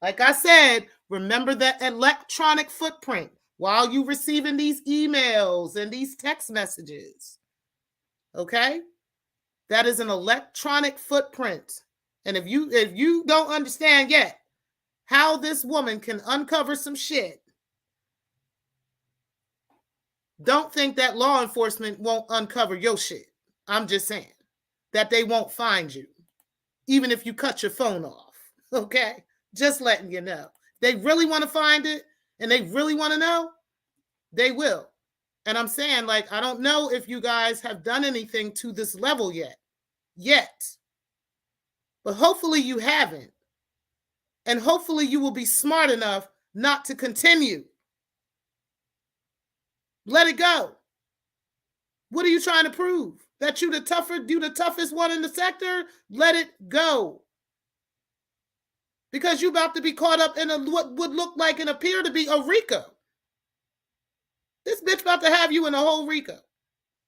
Like I said, remember that electronic footprint while you're receiving these emails and these text messages. Okay? That is an electronic footprint. And if you don't understand yet how this woman can uncover some shit, don't think that law enforcement won't uncover your shit. I'm just saying that they won't find you, even if you cut your phone off. Okay? Just letting you know. They really want to find it and they really want to know, they will. And I'm saying, like, I don't know if you guys have done anything to this level yet. But hopefully you haven't. And hopefully you will be smart enough not to continue. Let it go. What are you trying to prove? That you the toughest one in the sector? Let it go. because you're about to be caught up in what would look like and appear to be a RICO. This bitch about to have you in a whole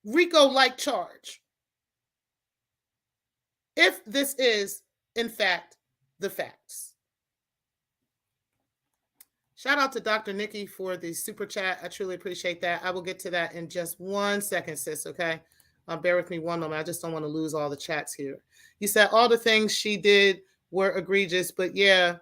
RICO-like charge. If this is, in fact, the facts. Shout out to Dr. Nikki for the super chat. I truly appreciate that. I will get to that in just 1 second, sis, okay? Bear with me one moment. I just don't want to lose all the chats here. You said all the things she did were egregious, but yeah,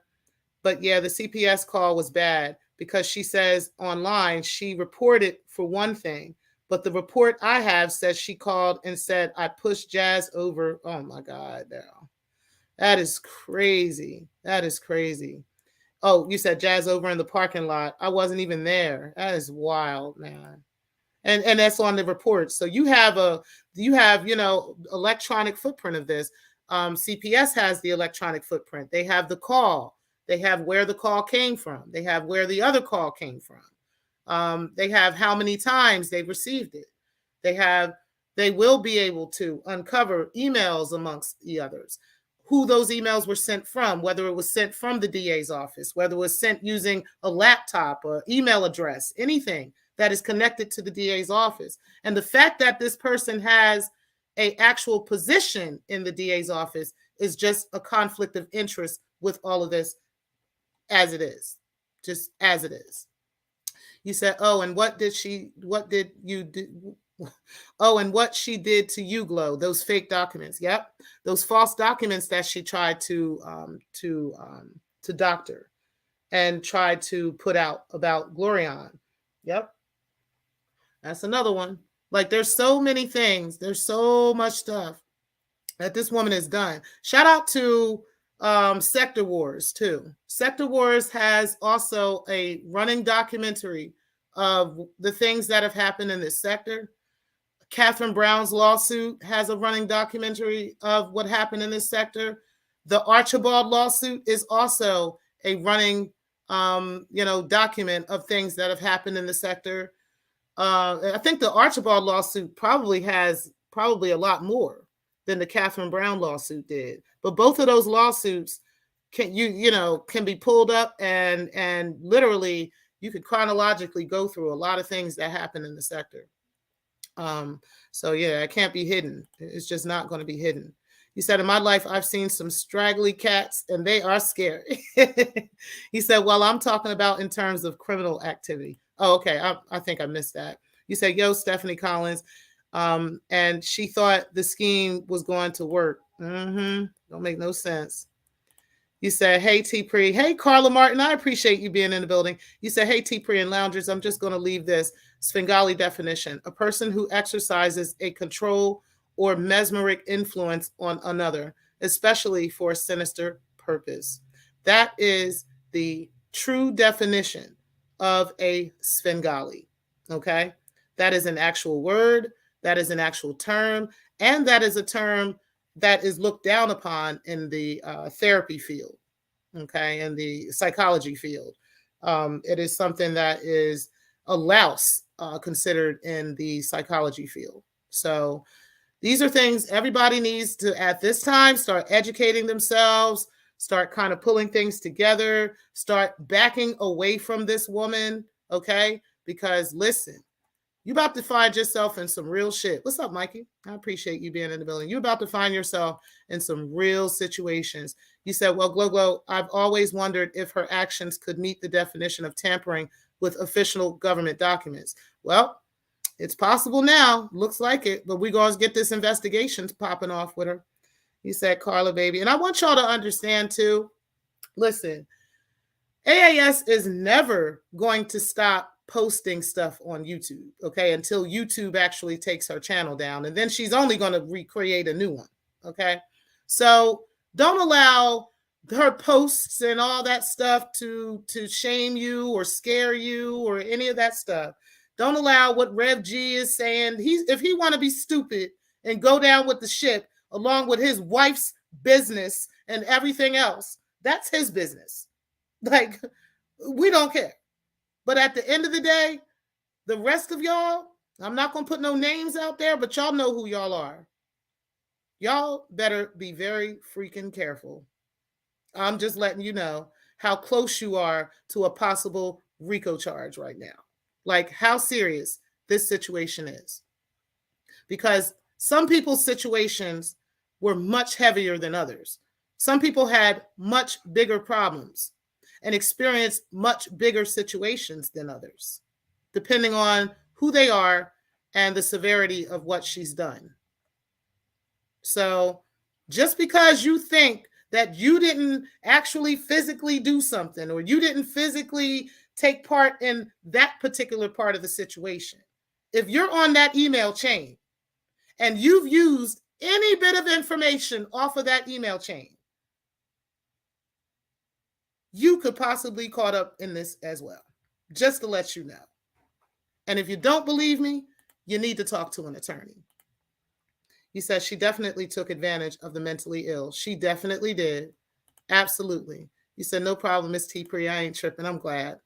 the CPS call was bad because she says online she reported for one thing, but the report I have says she called and said, I pushed Jazz over. Oh my God, no. That is crazy. That is crazy. Oh, you said Jazz over in the parking lot. I wasn't even there. That is wild, man. And that's on the report. So you have electronic footprint of this. CPS has the electronic footprint. They have the call. They have where the call came from. They have where the other call came from. They have how many times they received it. They will be able to uncover emails amongst the others, who those emails were sent from, whether it was sent from the DA's office, whether it was sent using a laptop or email address, anything that is connected to the DA's office. And the fact that this person has an actual position in the DA's office is just a conflict of interest with all of this as it is, just as it is. You said, oh, and what did you do? Oh, and what she did to you, Glow, those fake documents. Yep. Those false documents that she tried to doctor and tried to put out about Glorion. Yep. That's another one. Like, there's so many things. There's so much stuff that this woman has done. Shout out to Secktah Wars, too. Secktah Wars has also a running documentary of the things that have happened in this sector. Catherine Brown's lawsuit has a running documentary of what happened in this sector. The Archibald lawsuit is also a running, document of things that have happened in the sector. I think the Archibald lawsuit probably has a lot more than the Catherine Brown lawsuit did. But both of those lawsuits can be pulled up and literally you could chronologically go through a lot of things that happen in the sector. So yeah, it can't be hidden. It's just not going to be hidden. He said, in my life, I've seen some straggly cats and they are scary. He said, well, I'm talking about in terms of criminal activity. Oh, okay. I think I missed that. You said, yo, Stephanie Collins. And she thought the scheme was going to work. Don't make no sense. You said, hey, T-Pre. Hey, Carla Martin. I appreciate you being in the building. You said, hey, T-Pre and loungers. I'm just going to leave this Svengali definition. A person who exercises a control or mesmeric influence on another, especially for a sinister purpose. That is the true definition of a Svengali. Okay? That is an actual word. That is an actual term. And that is a term that is looked down upon in the therapy field, okay, in the psychology field. It is something that is a louse considered in the psychology field. So these are things everybody needs to, at this time, start educating themselves, start kind of pulling things together, start backing away from this woman, okay? Because listen, you're about to find yourself in some real shit. What's up, Mikey? I appreciate you being in the building. You're about to find yourself in some real situations. You said, well, Glow, I've always wondered if her actions could meet the definition of tampering with official government documents. Well, it's possible now. Looks like it. But we're going to get this investigation popping off with her. You said, Carla, baby. And I want y'all to understand, too. Listen, AAS is never going to stop posting stuff on YouTube, okay, until YouTube actually takes her channel down, and then she's only going to recreate a new one, okay? So don't allow her posts and all that stuff to shame you or scare you or any of that stuff. Don't allow what Rev G is saying. If he want to be stupid and go down with the ship along with his wife's business and everything else, that's his business. Like, we don't care. But at the end of the day, the rest of y'all, I'm not going to put no names out there, but y'all know who y'all are. Y'all better be very freaking careful. I'm just letting you know how close you are to a possible RICO charge right now. Like how serious this situation is. Because some people's situations were much heavier than others. Some people had much bigger problems and experienced much bigger situations than others, depending on who they are and the severity of what she's done. So just because you think that you didn't actually physically do something or you didn't physically take part in that particular part of the situation, if you're on that email chain and you've used any bit of information off of that email chain, you could possibly caught up in this as well, just to let you know. And if you don't believe me, you need to talk to an attorney. You said she definitely took advantage of the mentally ill. She definitely did. Absolutely. You said, no problem, Miss T. Pre. I ain't tripping. I'm glad.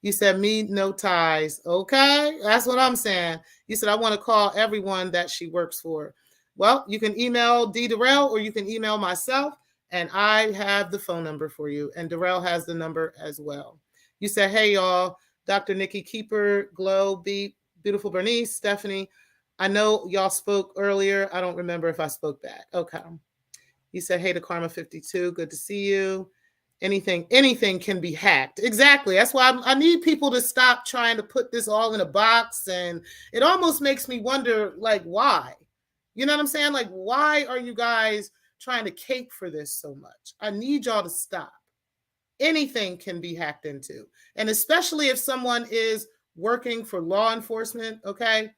You said, me, no ties. Okay. That's what I'm saying. You said, I want to call everyone that she works for. Well, you can email D. Darrell or you can email myself, and I have the phone number for you. And Darrell has the number as well. You said, hey, y'all, Dr. Nikki Keeper, Glow, Beat, Beautiful Bernice, Stephanie. I know y'all spoke earlier. I don't remember if I spoke back. Okay. You said, hey to Karma 52. Good to see you. Anything can be hacked. Exactly. That's why I need people to stop trying to put this all in a box. And it almost makes me wonder, like, why? You know what I'm saying? Like, why are you guys trying to cape for this so much? I need y'all to stop. Anything can be hacked into. And especially if someone is working for law enforcement, okay?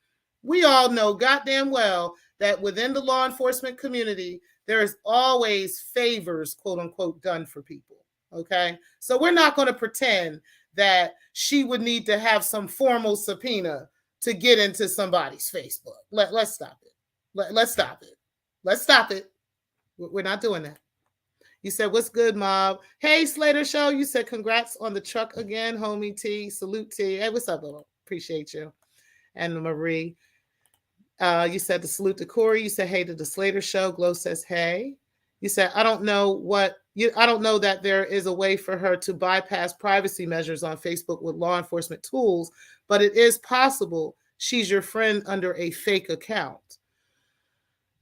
We all know goddamn well that within the law enforcement community, there is always favors, quote unquote, done for people. Okay. So we're not going to pretend that she would need to have some formal subpoena to get into somebody's Facebook. Let's stop it. Let's stop it. Let's stop it. We're not doing that. You said, what's good, Mob? Hey, Slater Show. You said, congrats on the truck again, homie T. Salute T. Hey, what's up, little? Appreciate you. And Marie. You said to salute to Corey. You said, hey to the Slater Show. Glow says, hey. You said, I don't know that there is a way for her to bypass privacy measures on Facebook with law enforcement tools, but it is possible she's your friend under a fake account.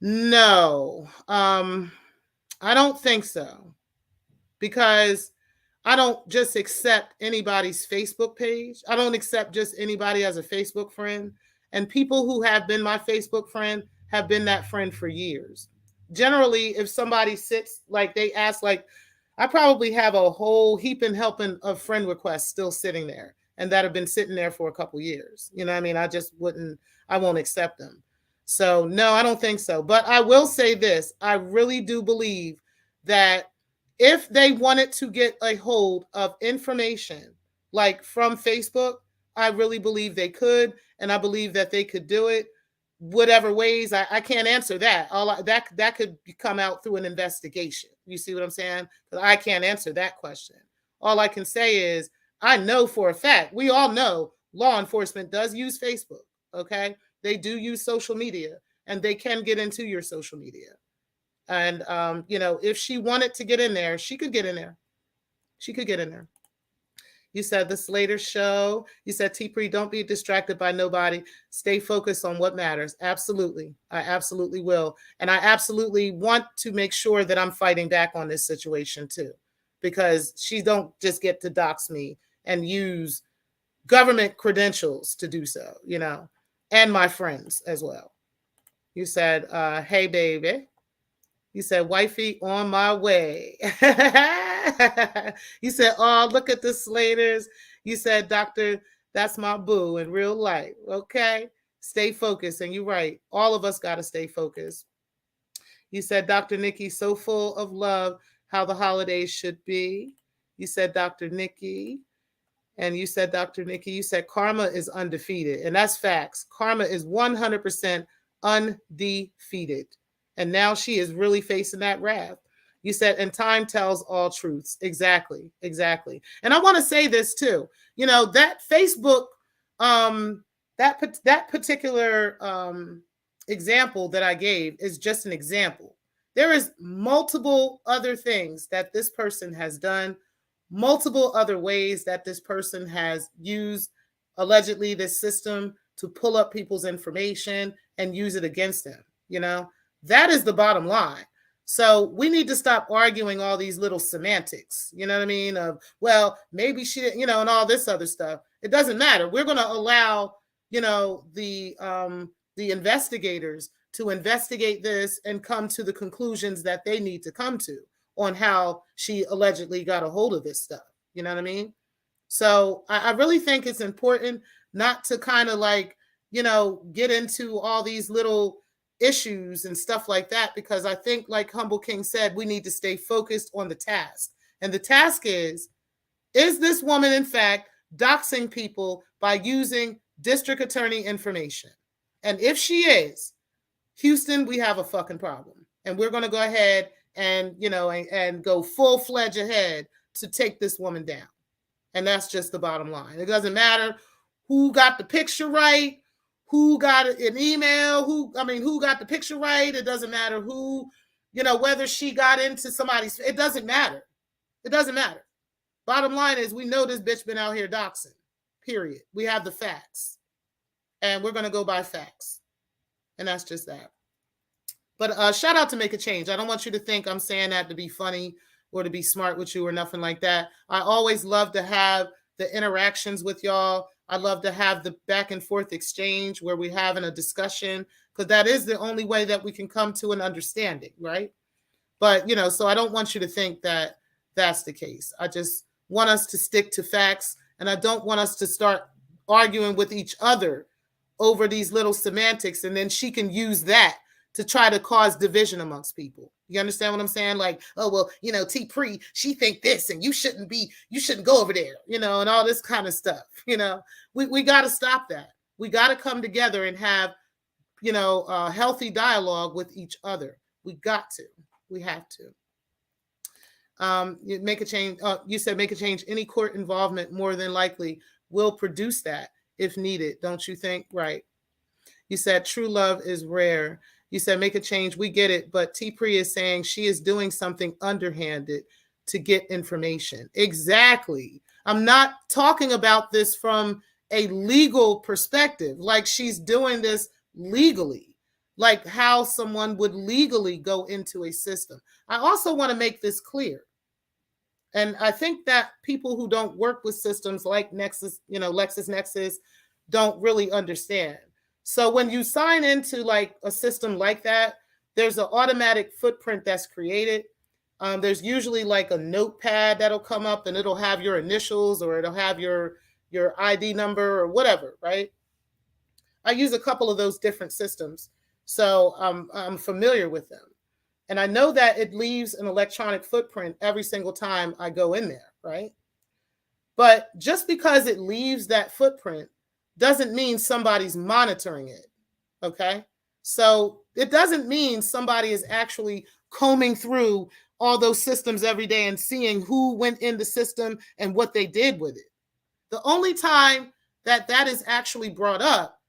No, I don't think so, because I don't just accept anybody's Facebook page. I don't accept just anybody as a Facebook friend. And people who have been my Facebook friend have been that friend for years. Generally, if somebody sits, like they ask, like, I probably have a whole heap and helping of friend requests still sitting there and that have been sitting there for a couple years. You know what I mean? I won't accept them. So no, I don't think so. But I will say this. I really do believe that if they wanted to get a hold of information like from Facebook, I really believe they could. And I believe that they could do it whatever ways. I can't answer that. That could come out through an investigation. You see what I'm saying? Because I can't answer that question. All I can say is I know for a fact, we all know law enforcement does use Facebook. Okay. They do use social media and they can get into your social media. And, if she wanted to get in there, she could get in there. She could get in there. You said the Slater Show. You said, T-Pre, don't be distracted by nobody. Stay focused on what matters. Absolutely. I absolutely will. And I absolutely want to make sure that I'm fighting back on this situation too, because she don't just get to dox me and use government credentials to do so, and my friends as well. You said, hey, baby. You said, wifey, on my way. You said, oh, look at the Slaters. You said, doctor, that's my boo in real life. Okay. Stay focused. And you're right. All of us got to stay focused. You said, Dr. Nikki, so full of love, how the holidays should be. You said, Dr. Nikki. And you said, Dr. Nikki, you said, karma is undefeated. And that's facts. Karma is 100% undefeated. And now she is really facing that wrath. You said, and time tells all truths. Exactly. And I want to say this too. That Facebook, that particular example that I gave is just an example. There is multiple other things that this person has done, multiple other ways that this person has used allegedly this system to pull up people's information and use it against them. That is the bottom line. So we need to stop arguing all these little semantics, you know what I mean? Of, well, maybe she didn't, and all this other stuff. It doesn't matter. We're going to allow, the investigators to investigate this and come to the conclusions that they need to come to on how she allegedly got a hold of this stuff. You know what I mean? So I really think it's important not to kind of get into all these little issues and stuff like that, because I think, like Humble King said, we need to stay focused on the task. And the task is this woman, in fact, doxing people by using district attorney information? And if she is, Houston, we have a fucking problem. And we're going to go ahead and, and go full-fledged ahead to take this woman down. And that's just the bottom line. It doesn't matter who got the picture right, who got an email, who got the picture right. It doesn't matter who, whether she got into somebody's, it doesn't matter. It doesn't matter. Bottom line is, we know this bitch been out here doxing, period. We have the facts. And we're going to go by facts. And that's just that. But shout out to Make a Change. I don't want you to think I'm saying that to be funny or to be smart with you or nothing like that. I always love to have the interactions with y'all. I love to have the back and forth exchange where we're having a discussion, because that is the only way that we can come to an understanding, right? But, so I don't want you to think that that's the case. I just want us to stick to facts, and I don't want us to start arguing with each other over these little semantics, and then she can use that to try to cause division amongst people. You understand what I'm saying? Like, oh, well, T Pre, she think this, and you shouldn't go over there, and all this kind of stuff. We got to stop that. We got to come together and have, a healthy dialogue with each other. We have to. You make a change. You said make a change. Any court involvement more than likely will produce that if needed. Don't you think? Right. You said true love is rare. You said make a change. We get it. But T Pre is saying she is doing something underhanded to get information. Exactly. I'm not talking about this from a legal perspective, like she's doing this legally, like how someone would legally go into a system. I also want to make this clear. And I think that people who don't work with systems like Nexus, LexisNexis, don't really understand. So when you sign into like a system like that, there's an automatic footprint that's created. There's usually like a notepad that'll come up, and it'll have your initials, or it'll have your ID number or whatever, right? I use a couple of those different systems, so I'm familiar with them. And I know that it leaves an electronic footprint every single time I go in there, right? But just because it leaves that footprint doesn't mean somebody's monitoring it, okay? So it doesn't mean somebody is actually combing through all those systems every day and seeing who went in the system and what they did with it. The only time that is actually brought up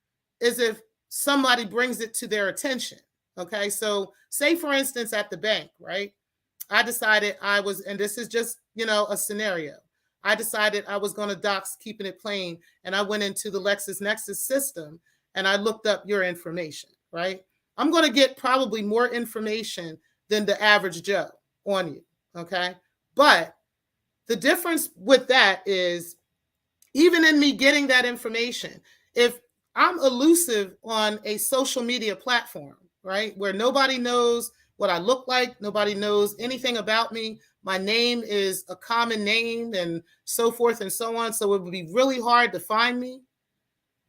is if somebody brings it to their attention, okay? So say, for instance, at the bank, right? I decided and this is just, a scenario. I decided I was going to dox Keeping It Plain, and I went into the LexisNexis system and I looked up your information, right? I'm going to get probably more information than the average Joe on you, okay? But the difference with that is, even in me getting that information, if I'm elusive on a social media platform, right, where nobody knows what I look like, nobody knows anything about me, my name is a common name and so forth and so on, so it would be really hard to find me,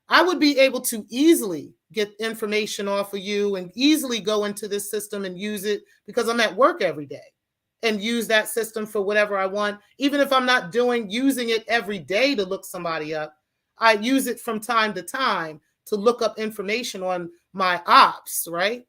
I would be able to easily get information off of you and easily go into this system and use it, because I'm at work every day, and use that system for whatever I want. Even if I'm not using it every day to look somebody up, I use it from time to time to look up information on my ops, right?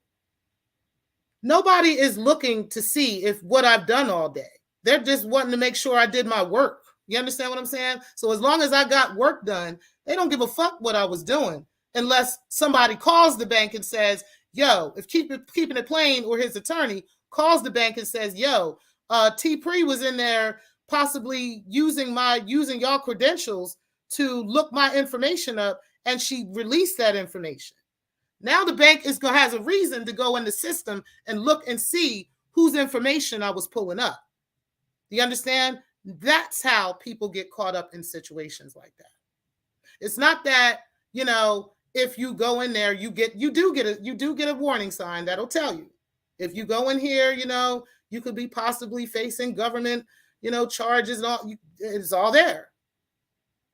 Nobody is looking to see if what I've done all day. They're just wanting to make sure I did my work. You understand what I'm saying? So as long as I got work done, they don't give a fuck what I was doing, unless somebody calls the bank and says, yo, if Keeping It Plain or his attorney calls the bank and says, yo, T. Pre was in there possibly using y'all credentials to look my information up, and she released that information. Now the bank has a reason to go in the system and look and see whose information I was pulling up. Do you understand? That's how people get caught up in situations like that. It's not that, if you go in there, you do get a warning sign that'll tell you. If you go in here, you could be possibly facing government, charges and all. It's all there.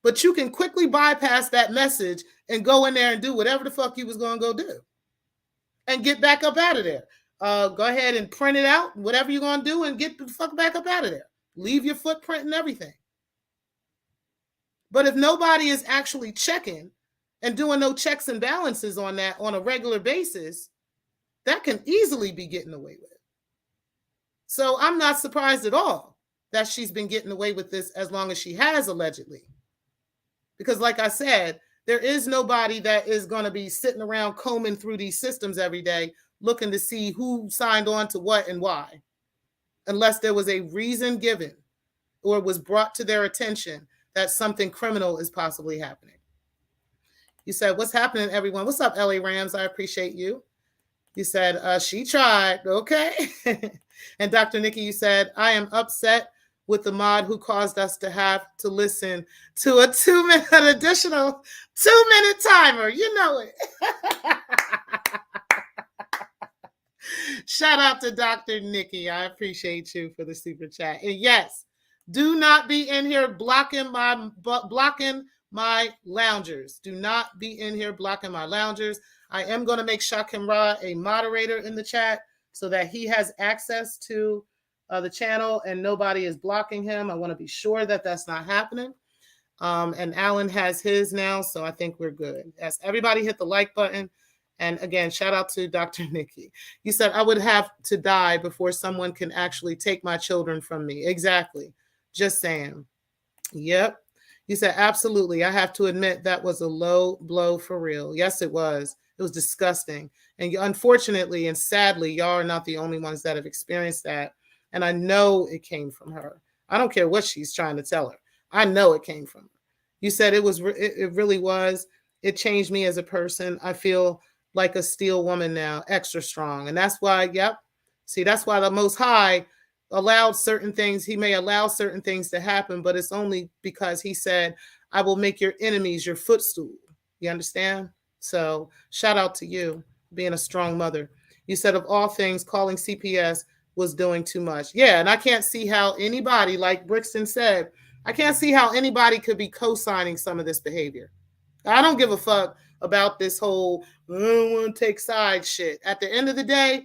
But you can quickly bypass that message and go in there and do whatever the fuck you was going to go do and get back up out of there. Go ahead and print it out, whatever you're going to do, and get the fuck back up out of there. Leave your footprint and everything. But if nobody is actually checking and doing no checks and balances on that on a regular basis, that can easily be getting away with. So I'm not surprised at all that she's been getting away with this as long as she has, allegedly. Because like I said, there is nobody that is going to be sitting around combing through these systems every day looking to see who signed on to what and why, unless there was a reason given or was brought to their attention that something criminal is possibly happening. You said, what's happening, everyone? What's up, LA Rams? I appreciate you. You said, she tried. Okay. And Dr. Nikki, you said, I am upset with the mod who caused us to have to listen to a 2-minute additional 2-minute timer. You know it. Shout out to Dr. Nikki. I appreciate you for the super chat. And yes, do not be in here blocking my loungers. Do not be in here blocking my loungers. I am going to make Shakim Ra a moderator in the chat so that he has access to the channel and nobody is blocking him. I want to be sure that that's not happening. And Alan has his now, so I think we're good. Yes, everybody hit the like button. And again, shout out to Dr. Nikki. You said, I would have to die before someone can actually take my children from me. Exactly. Just saying. Yep. You said, absolutely. I have to admit that was a low blow for real. Yes, it was. It was disgusting. And unfortunately and sadly, y'all are not the only ones that have experienced that. And I know it came from her. I don't care what she's trying to tell her. I know it came from her. You said it really was. It changed me as a person. I feel like a steel woman now, extra strong. And that's why, yep. See, that's why the Most High allowed certain things. He may allow certain things to happen, but it's only because he said, I will make your enemies your footstool. You understand? So shout out to you being a strong mother. You said of all things, calling CPS was doing too much. Yeah, and I can't see how anybody, like Brixton said, I can't see how anybody could be co-signing some of this behavior. I don't give a fuck about this whole, I don't want to take side shit. At the end of the day,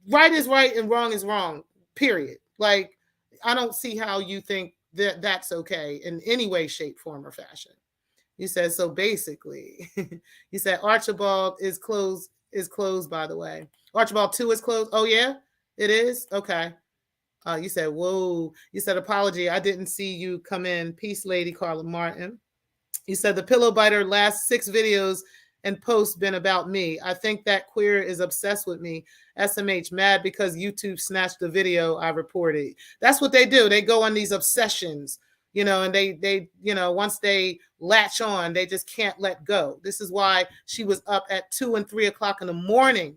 right is right and wrong is wrong, period. Like, I don't see how you think that that's okay in any way, shape, form, or fashion. You said, so basically, you said Archibald is closed, by the way. Archibald 2 is closed. Oh, yeah, it is? Okay. You said, whoa. You said, apology. I didn't see you come in. Peace, Lady Carla Martin. You said, the pillow biter last 6 videos and posts been about me. I think that queer is obsessed with me. SMH mad because YouTube snatched the video I reported. That's what they do. They go on these obsessions, and they once they latch on, they just can't let go. This is why she was up at 2 and 3 o'clock in the morning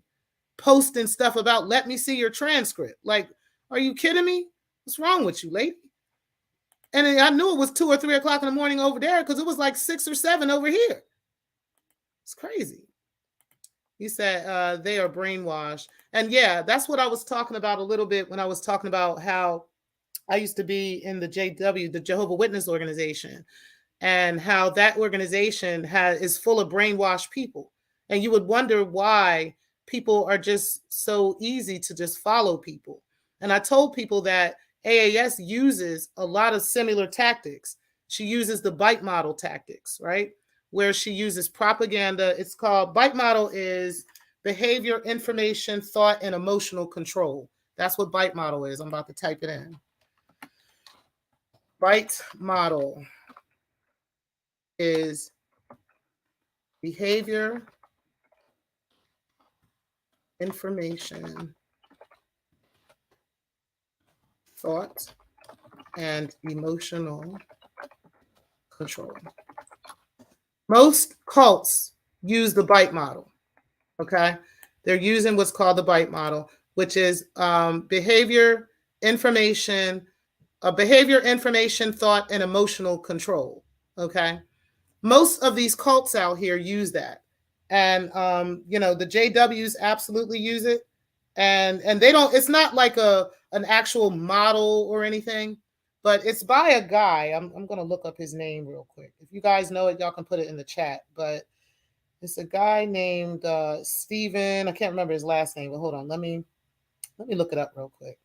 posting stuff about, let me see your transcript. Like, are you kidding me? What's wrong with you, lady? And I knew it was 2 or 3 o'clock in the morning over there because it was like 6 or 7 over here. It's crazy. He said they are brainwashed. And yeah, that's what I was talking about a little bit when I was talking about how I used to be in the JW, the Jehovah's Witness organization, and how that organization is full of brainwashed people. And you would wonder why people are just so easy to just follow people. And I told people that AAS uses a lot of similar tactics. She uses the bite model tactics, right? Where she uses propaganda. It's called, bite model is behavior, information, thought, and emotional control. That's what bite model is. I'm about to type it in. Bite model is behavior, information, thought and emotional control. Most cults use the bite model. Okay. They're using what's called the bite model, which is behavior, information, thought, and emotional control. Okay. Most of these cults out here use that. And the JWs absolutely use it. And they don't, it's not like an actual model or anything, but it's by a guy. I'm gonna look up his name real quick. If you guys know it, y'all can put it in the chat. But it's a guy named Steven. I can't remember his last name, but hold on. Let me look it up real quick.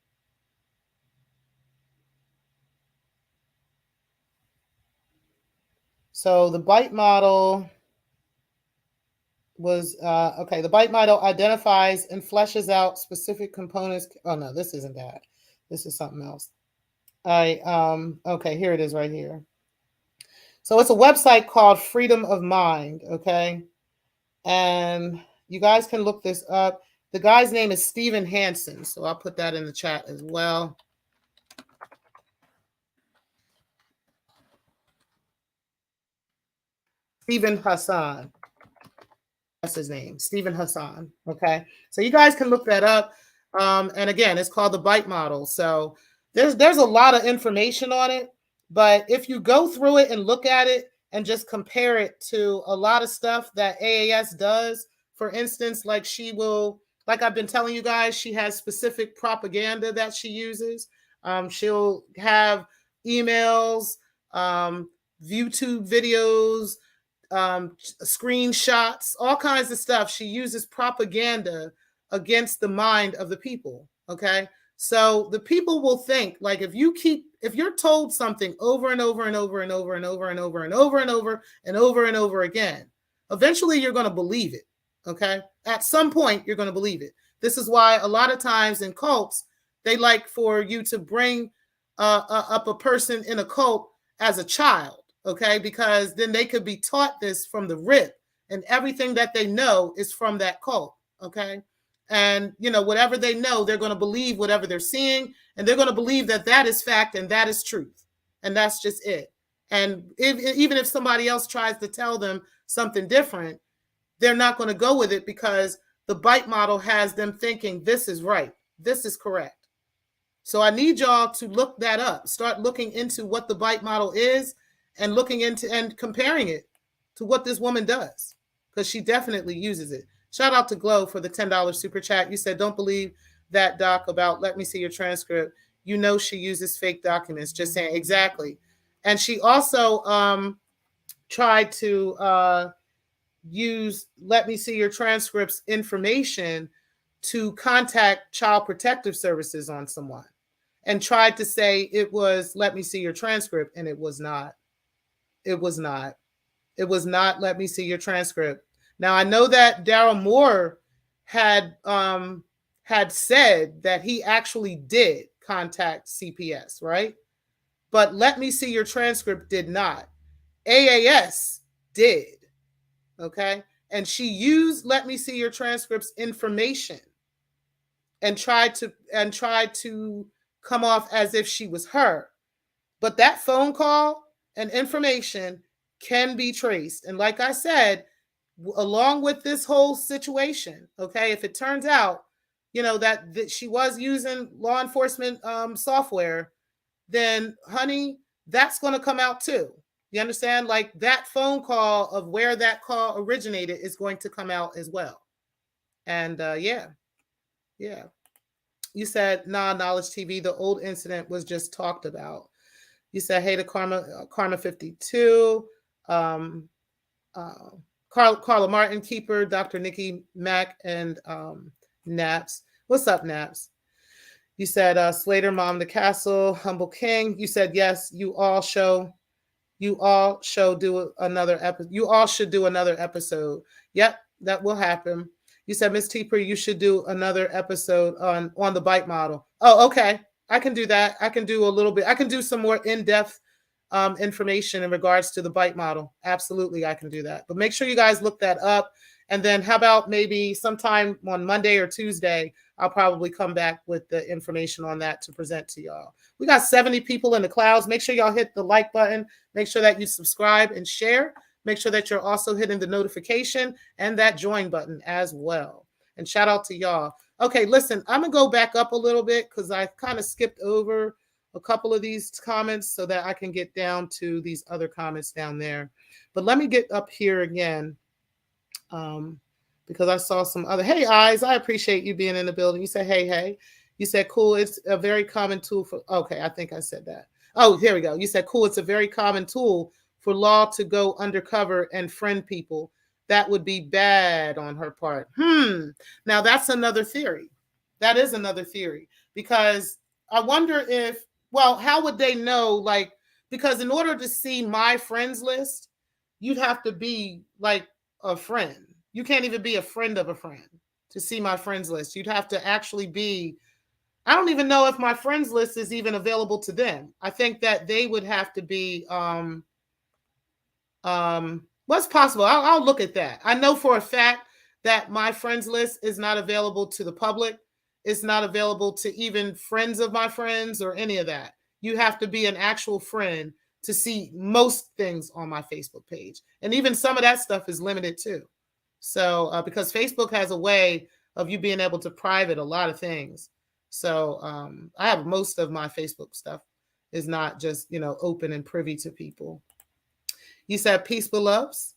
So the bite model was okay. The bite model identifies and fleshes out specific components. Oh no, this isn't that. This is something else. Okay, here it is right here. So it's a website called Freedom of Mind. Okay. And you guys can look this up. The guy's name is Steven Hansen. So I'll put that in the chat as well. Steven Hassan. That's his name, Steven Hassan. Okay. So you guys can look that up. And again, it's called the bite model. So there's a lot of information on it. But if you go through it and look at it and just compare it to a lot of stuff that AAS does, for instance, like like I've been telling you guys, she has specific propaganda that she uses. She'll have emails, YouTube videos, screenshots, all kinds of stuff. She uses propaganda against the mind of the people. Okay. So the people will think, like, if you're told something over and over and over and over and over and over and over and over and over and over again, eventually you're going to believe it. Okay. At some point, you're going to believe it. This is why a lot of times in cults, they like for you to bring up a person in a cult as a child. Okay. Because then they could be taught this from the rip, and everything that they know is from that cult. Okay. And, whatever they know, they're going to believe whatever they're seeing, and they're going to believe that that is fact and that is truth. And that's just it. And even if somebody else tries to tell them something different, they're not going to go with it, because the bite model has them thinking this is right. This is correct. So I need y'all to look that up. Start looking into what the bite model is and looking into and comparing it to what this woman does, because she definitely uses it. Shout out to Glow for the $10 super chat. You said, don't believe that doc about let me see your transcript. She uses fake documents. Just saying. Exactly. And she also tried to use let me see your transcripts information to contact Child Protective Services on someone, and tried to say it was let me see your transcript, and it was not. It was not. It was not let me see your transcript. Now, I know that Daryl Moore had said that he actually did contact CPS, right? But let me see your transcript did not. AAS did, okay? And she used let me see your transcripts information and tried to come off as if she was her. But that phone call and information can be traced. And like I said, along with this whole situation, okay, if it turns out, that she was using law enforcement software, then, honey, that's going to come out too. You understand? Like, that phone call of where that call originated is going to come out as well. And yeah. You said, nah, Knowledge TV, the old incident was just talked about. You said, hey to Karma 52. Carla Martin, Keeper, Dr. Nikki Mack, and Naps. What's up, Naps? You said Slater, Mom the Castle, Humble King. You said yes. You all should do another episode. Yep, that will happen. You said, Miss Teeper, you should do another episode on the bite model. Oh, okay. I can do that. I can do a little bit. I can do some more in-depth information in regards to the bite model. Absolutely, I can do that. But make sure you guys look that up. And then how about maybe sometime on Monday or Tuesday, I'll probably come back with the information on that to present to y'all. We got 70 people in the clouds. Make sure y'all hit the like button. Make sure that you subscribe and share. Make sure that you're also hitting the notification and that join button as well. And shout out to y'all. Okay, listen, I'm going to go back up a little bit because I kind of skipped over a couple of these comments so that I can get down to these other comments down there. But let me get up here again because I saw some other. Hey, Eyes, I appreciate you being in the building. You said, hey. You said, cool, it's a very common tool for, okay, I think I said that. Oh, here we go. You said, cool, it's a very common tool for law to go undercover and friend people. That would be bad on her part. Now, that's another theory. That is another theory. Because I wonder if, well, how would they know? Like, because in order to see my friends list, you'd have to be like a friend. You can't even be a friend of a friend to see my friends list. You'd have to actually be, I don't even know if my friends list is even available to them. I think that they would have to be, what's possible? I'll look at that. I know for a fact that my friends list is not available to the public. It's not available to even friends of my friends or any of that. You have to be an actual friend to see most things on my Facebook page. And even some of that stuff is limited too. So because Facebook has a way of you being able to private a lot of things. So I have most of my Facebook stuff is not just, open and privy to people. You said peace beloves.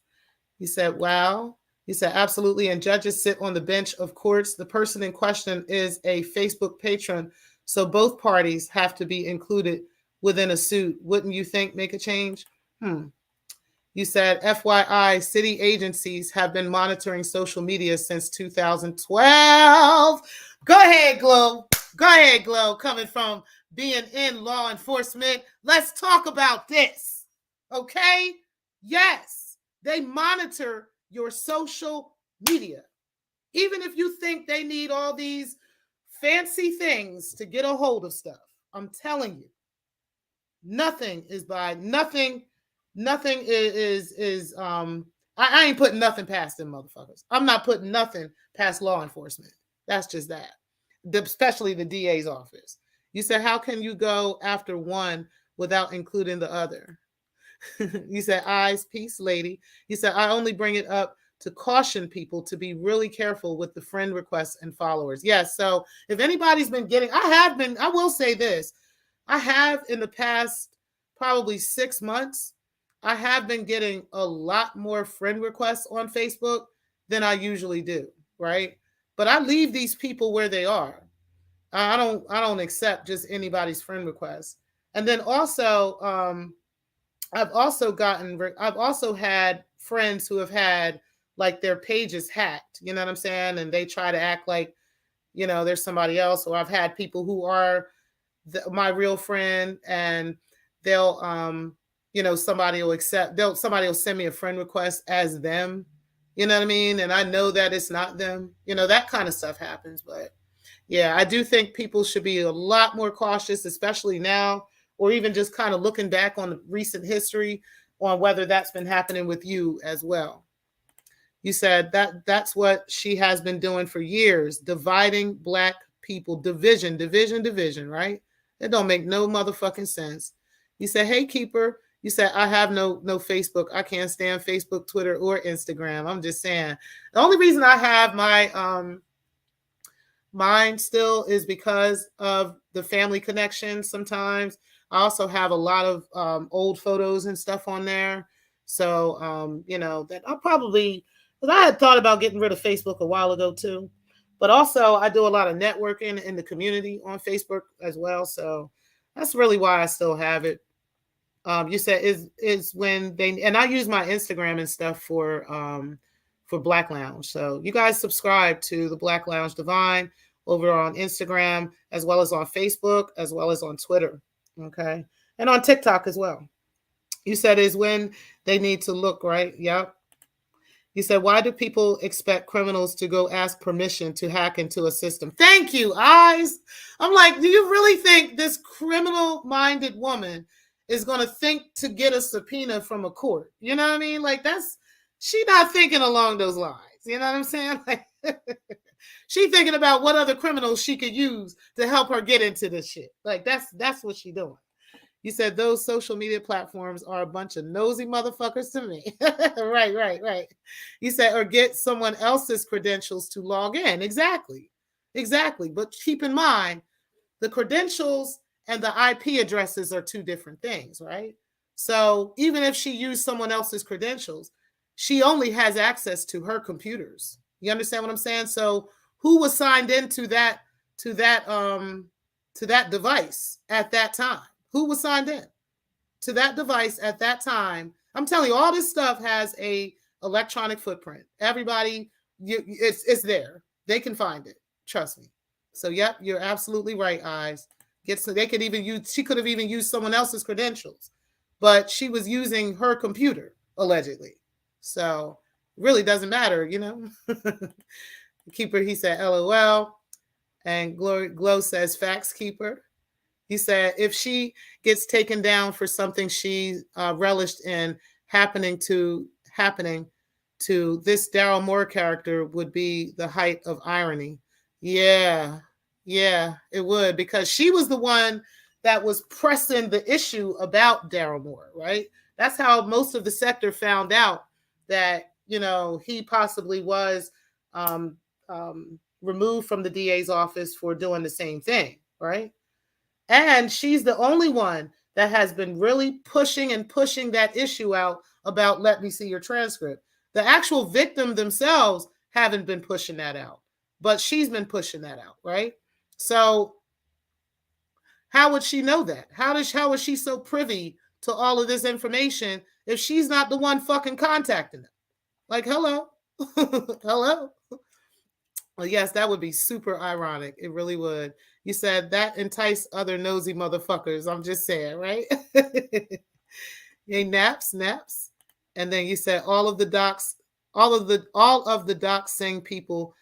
You said, wow. You said, absolutely. And judges sit on the bench of courts. The person in question is a Facebook patron. So both parties have to be included within a suit. Wouldn't you think make a change? You said, FYI, city agencies have been monitoring social media since 2012. Go ahead, Glow. Go ahead, Glow. Coming from being in law enforcement. Let's talk about this. Okay? Yes, they monitor your social media. Even if you think they need all these fancy things to get a hold of stuff, I'm telling you, nothing is I ain't putting nothing past them motherfuckers. I'm not putting nothing past law enforcement. That's just that. Especially the DA's office. You said, how can you go after one without including the other? You said, eyes, peace, lady. You said, I only bring it up to caution people to be really careful with the friend requests and followers. Yes. So if anybody's been getting, I will say this. I have in the past probably 6 months, I have been getting a lot more friend requests on Facebook than I usually do. Right. But I leave these people where they are. I don't accept just anybody's friend requests. And then also, I've also had friends who have had like their pages hacked, you know what I'm saying? And they try to act like, there's somebody else. Or I've had people who are my real friend and they'll, somebody will send me a friend request as them, you know what I mean? And I know that it's not them, that kind of stuff happens. But yeah, I do think people should be a lot more cautious, especially now, or even just kind of looking back on the recent history on whether that's been happening with you as well. You said that's what she has been doing for years, dividing Black people, division, right? It don't make no motherfucking sense. You said, hey, Keeper. You said, I have no Facebook. I can't stand Facebook, Twitter, or Instagram. I'm just saying. The only reason I have my mine still is because of the family connection sometimes. I also have a lot of old photos and stuff on there. So, that I'll probably, because I had thought about getting rid of Facebook a while ago too. But also I do a lot of networking in the community on Facebook as well. So that's really why I still have it. You said is when they, and I use my Instagram and stuff for Black Lounge. So you guys subscribe to the Black Lounge Divine over on Instagram, as well as on Facebook, as well as on Twitter. Okay. And on TikTok as well. You said is when they need to look, right? Yep. You said, why do people expect criminals to go ask permission to hack into a system? Thank you, Eyes. I'm like, do you really think this criminal-minded woman is going to think to get a subpoena from a court? You know what I mean? Like, she's not thinking along those lines. You know what I'm saying? Like, She thinking about what other criminals she could use to help her get into this shit. Like that's what she doing. You said those social media platforms are a bunch of nosy motherfuckers to me. Right. You said, or get someone else's credentials to log in. Exactly. But keep in mind, the credentials and the IP addresses are two different things, right? So even if she used someone else's credentials, she only has access to her computers. You understand what I'm saying? So who was signed into that device at that time? Who was signed in to that device at that time? I'm telling you, all this stuff has a electronic footprint. Everybody, it's there. They can find it. Trust me. So, yep, you're absolutely right, Eyes. She could have even used someone else's credentials, but she was using her computer, allegedly. So, really doesn't matter, you know. Keeper, he said, LOL. And Glow says, facts, Keeper. He said, if she gets taken down for something she relished in happening to this Daryl Moore character would be the height of irony. Yeah, it would, because she was the one that was pressing the issue about Daryl Moore, right? That's how most of the sector found out that, you know, he possibly was removed from the DA's office for doing the same thing, right? And she's the only one that has been really pushing that issue out about let me see your transcript. The actual victim themselves haven't been pushing that out, but she's been pushing that out, right? So how would she know that? How is she so privy to all of this information if she's not the one fucking contacting them? Like, hello. Hello. Well, yes, that would be super ironic. It really would. You said that entice other nosy motherfuckers. I'm just saying, right? Hey, naps. And then you said all of the doxing people.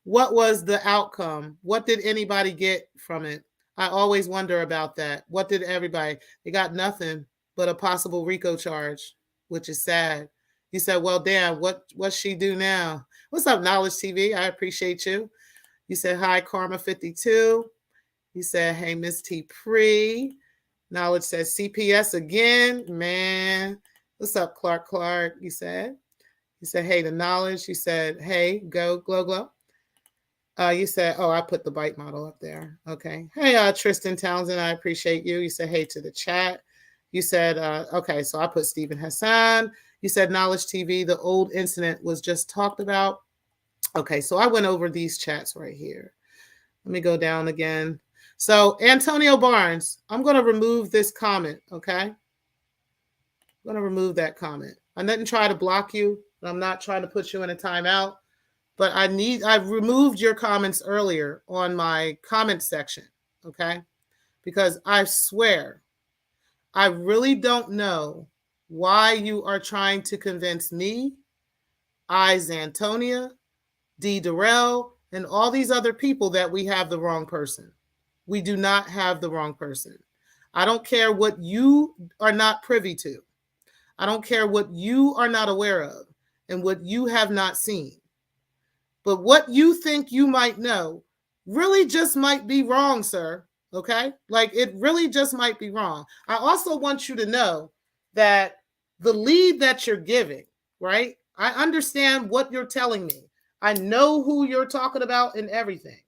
What was the outcome? What did anybody get from it? I always wonder about that. What did everybody? They got nothing but a possible RICO charge, which is sad. You said, well, damn, what's she do now? What's up, Knowledge TV? I appreciate you. You said, hi, Karma52. You said, hey, Miss T. Pre. Knowledge says, CPS again. Man. What's up, Clark? You said, hey, the Knowledge. You said, hey, go, glow. You said, oh, I put the bite model up there. Okay. Hey, Tristan Townsend, I appreciate you. You said, hey to the chat. You said, okay, so I put Stephen Hassan. You said, Knowledge TV, the old incident was just talked about. Okay, so I went over these chats right here. Let me go down again. So Antonio Barnes, I'm going to remove this comment, okay? I'm going to remove that comment. I didn't try to block you. I'm not trying to put you in a timeout. But I've removed your comments earlier on my comment section, okay? Because I swear, I really don't know why you are trying to convince me, Antonia, D. Durrell, and all these other people that we have the wrong person. We do not have the wrong person. I don't care what you are not privy to. I don't care what you are not aware of and what you have not seen. But what you think you might know really just might be wrong, sir. Okay? Like, it really just might be wrong. I also want you to know that the lead that you're giving, right? I understand what you're telling me. I know who you're talking about and everything.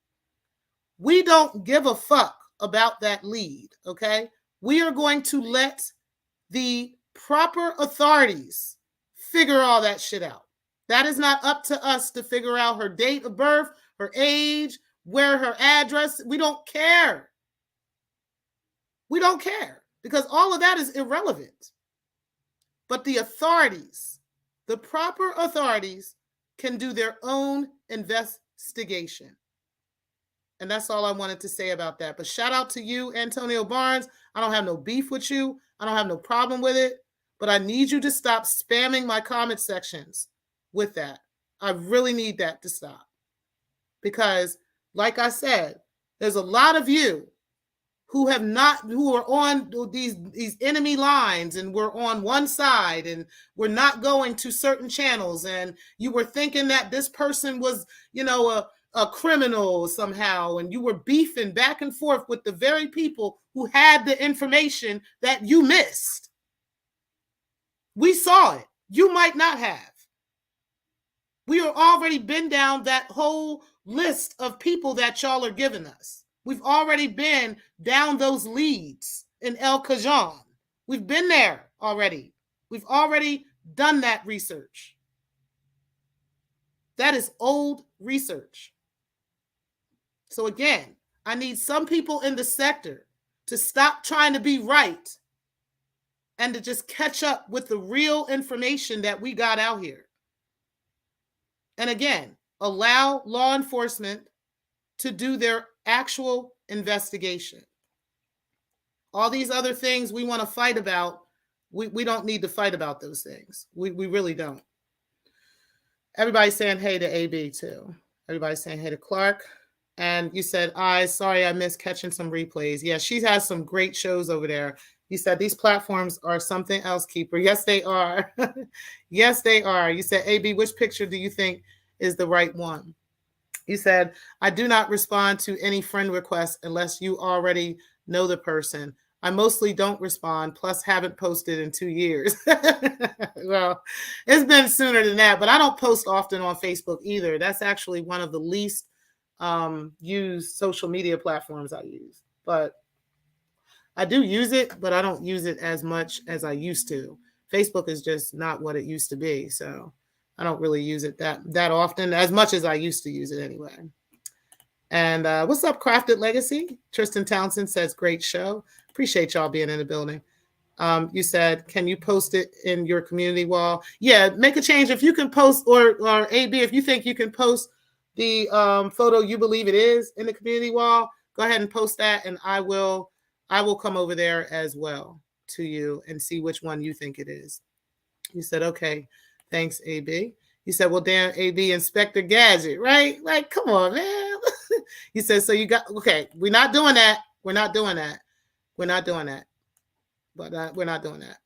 We don't give a fuck about that lead, okay? We are going to let the proper authorities figure all that shit out. That is not up to us to figure out her date of birth, her age, where her address. We don't care. We don't care because all of that is irrelevant. But the authorities, the proper authorities, can do their own investigation. And that's all I wanted to say about that. But shout out to you, Antonio Barnes. I don't have no beef with you. I don't have no problem with it. But I need you to stop spamming my comment sections with that. I really need that to stop. Because, like I said, there's a lot of you who are on these enemy lines, and we're on one side and we're not going to certain channels, and you were thinking that this person was, a criminal somehow, and you were beefing back and forth with the very people who had the information that you missed. We saw it. You might not have. We are already been down that whole list of people that y'all are giving us. We've already been down those leads in El Cajon. We've been there already. We've already done that research. That is old research. So again, I need some people in the sector to stop trying to be right and to just catch up with the real information that we got out here. And again, allow law enforcement to do their actual investigation. All these other things we want to fight about, we don't need to fight about those things. We really don't. Everybody's saying hey to AB too. Everybody's saying hey to Clark. And you said, sorry, I missed catching some replays. Yeah, she has some great shows over there. You said these platforms are something else, Keeper. Yes, they are. Yes, they are. You said, AB, which picture do you think is the right one? You said, I do not respond to any friend requests unless you already know the person. I mostly don't respond, plus haven't posted in 2 years. Well, it's been sooner than that, but I don't post often on Facebook either. That's actually one of the least used social media platforms I use. But I do use it, but I don't use it as much as I used to. Facebook is just not what it used to be. So I don't really use it that often, as much as I used to use it anyway. And what's up, Crafted Legacy? Tristan Townsend says, great show. Appreciate y'all being in the building. You said, can you post it in your community wall? Yeah, make a change. If you can post, or AB, if you think you can post the photo you believe it is in the community wall, go ahead and post that, and I will come over there as well to you and see which one you think it is. You said, okay, thanks, AB. You said, well, damn, AB, Inspector Gadget, right? Like, come on, man. You said, so you got, okay, we're not doing that. We're not doing that. We're not doing that. But we're not doing that.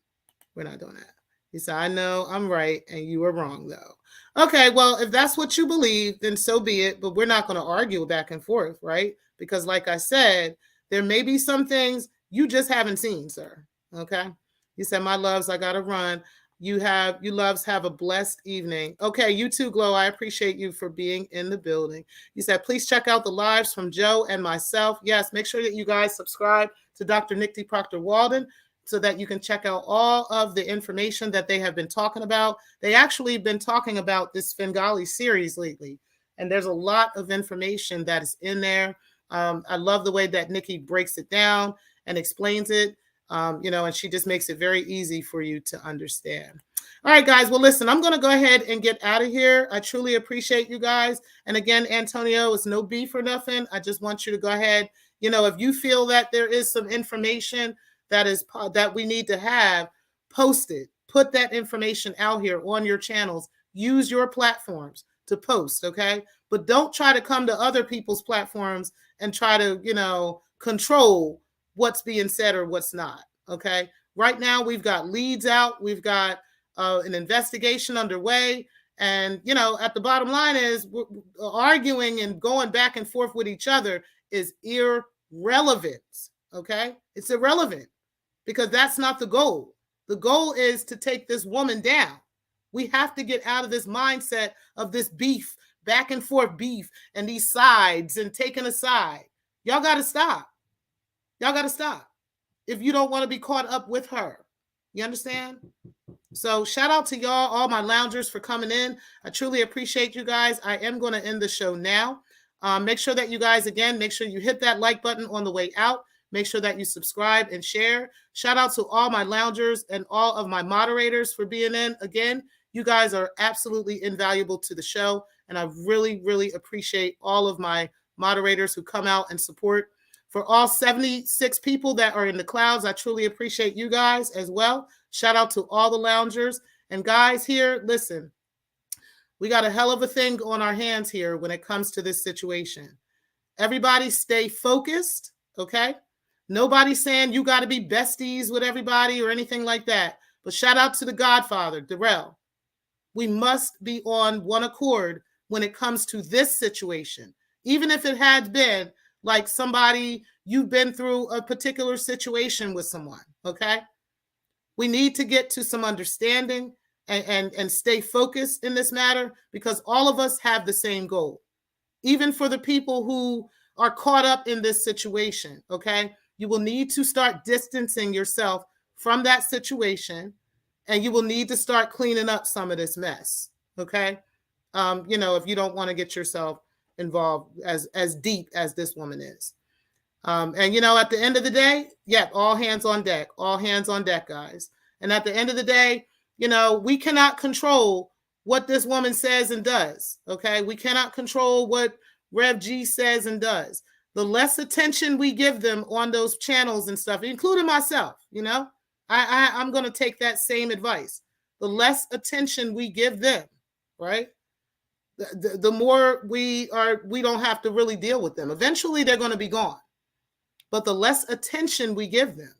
We're not doing that. He said, I know I'm right and you were wrong, though. Okay, well, if that's what you believe, then so be it. But we're not going to argue back and forth, right? Because like I said, there may be some things you just haven't seen, sir. Okay? He said, my loves, I got to run. You loves have a blessed evening. Okay, you too, Glow. I appreciate you for being in the building. You said, please check out the lives from Joe and myself. Yes, make sure that you guys subscribe to Dr. Nikki Proctor Walden so that you can check out all of the information that they have been talking about. They actually been talking about this Svengali series lately, and there's a lot of information that is in there. I love the way that Nikki breaks it down and explains it. And she just makes it very easy for you to understand. All right, guys. Well, listen, I'm going to go ahead and get out of here. I truly appreciate you guys. And again, Antonio, it's no beef or nothing. I just want you to go ahead. If you feel that there is some information that we need to have, post it. Put that information out here on your channels. Use your platforms to post, okay? But don't try to come to other people's platforms and try to, control what's being said or what's not, okay? Right now, we've got leads out. We've got an investigation underway. And, at the bottom line is arguing and going back and forth with each other is irrelevant, okay? It's irrelevant because that's not the goal. The goal is to take this woman down. We have to get out of this mindset of this beef, back and forth beef, and these sides and taking a side. Y'all got to stop. Y'all got to stop if you don't want to be caught up with her. You understand? So shout out to y'all, all my loungers, for coming in. I truly appreciate you guys. I am going to end the show now. Make sure that you guys, again, make sure you hit that like button on the way out. Make sure that you subscribe and share. Shout out to all my loungers and all of my moderators for being in. Again, you guys are absolutely invaluable to the show. And I really, really appreciate all of my moderators who come out and support. For all 76 people that are in the clouds, I truly appreciate you guys as well. Shout out to all the loungers. And guys here, listen, we got a hell of a thing on our hands here when it comes to this situation. Everybody stay focused, okay? Nobody's saying you got to be besties with everybody or anything like that. But shout out to the Godfather, Darrell. We must be on one accord when it comes to this situation. Even if it had been like somebody, you've been through a particular situation with someone, okay? We need to get to some understanding and stay focused in this matter, because all of us have the same goal. Even for the people who are caught up in this situation, okay? You will need to start distancing yourself from that situation, and you will need to start cleaning up some of this mess, okay? If you don't want to get yourself involved as deep as this woman is. And, at the end of the day, all hands on deck, guys. And at the end of the day, we cannot control what this woman says and does, okay? We cannot control what Rev G says and does. The less attention we give them on those channels and stuff, including myself, I'm going to take that same advice. The less attention we give them, right? The more we don't have to really deal with them. Eventually, they're going to be gone. But the less attention we give them,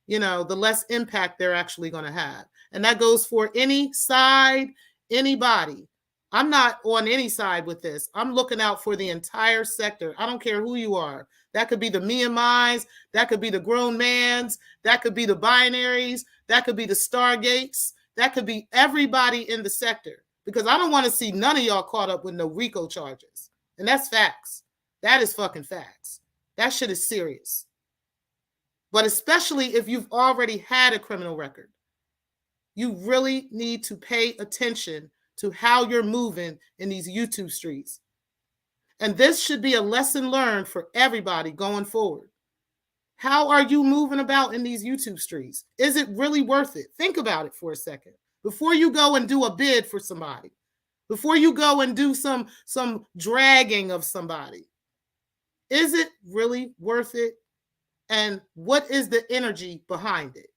the less impact they're actually going to have. And that goes for any side, anybody. I'm not on any side with this. I'm looking out for the entire sector. I don't care who you are. That could be the me and mines. That could be the grown mans. That could be the binaries. That could be the Stargates. That could be everybody in the sector. Because I don't want to see none of y'all caught up with no RICO charges. And that's facts. That is fucking facts. That shit is serious. But especially if you've already had a criminal record, you really need to pay attention to how you're moving in these YouTube streets. And this should be a lesson learned for everybody going forward. How are you moving about in these YouTube streets? Is it really worth it? Think about it for a second. Before you go and do a bid for somebody, before you go and do some dragging of somebody, is it really worth it? And what is the energy behind it?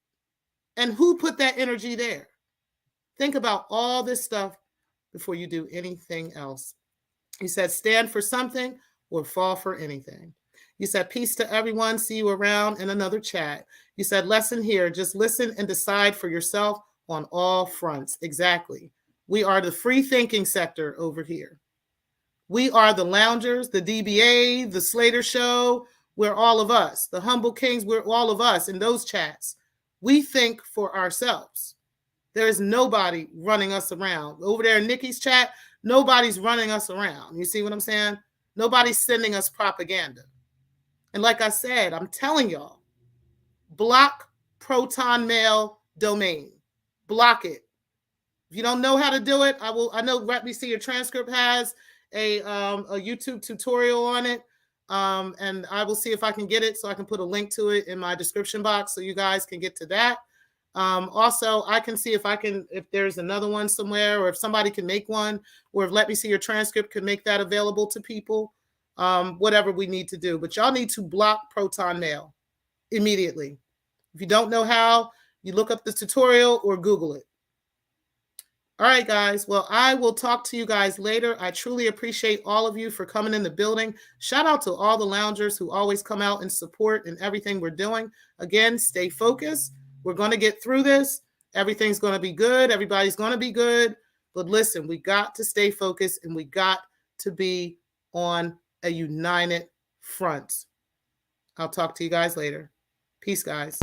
And who put that energy there? Think about all this stuff before you do anything else. He said, stand for something or fall for anything. You said, peace to everyone. See you around in another chat. You said, lesson here. Just listen and decide for yourself on all fronts. Exactly. We are the free thinking sector over here. We are the loungers, the DBA, the Slater Show. We're all of us. The Humble Kings, we're all of us in those chats. We think for ourselves. There is nobody running us around. Over there in Nikki's chat, nobody's running us around. You see what I'm saying? Nobody's sending us propaganda. And like I said, I'm telling y'all, block Proton Mail domain. Block it. If you don't know how to do it, I know Let Me See Your Transcript has a YouTube tutorial on it. And I will see if I can get it so I can put a link to it in my description box so you guys can get to that. Also, I can see if there's another one somewhere, or if somebody can make one, or if Let Me See Your Transcript can make that available to people, whatever we need to do. But y'all need to block Proton Mail immediately. If you don't know how, you look up the tutorial or Google it. All right, guys. Well, I will talk to you guys later. I truly appreciate all of you for coming in the building. Shout out to all the loungers who always come out and support in everything we're doing. Again, stay focused. We're going to get through this. Everything's going to be good. Everybody's going to be good. But listen, we got to stay focused, and we got to be on a united front. I'll talk to you guys later. Peace, guys.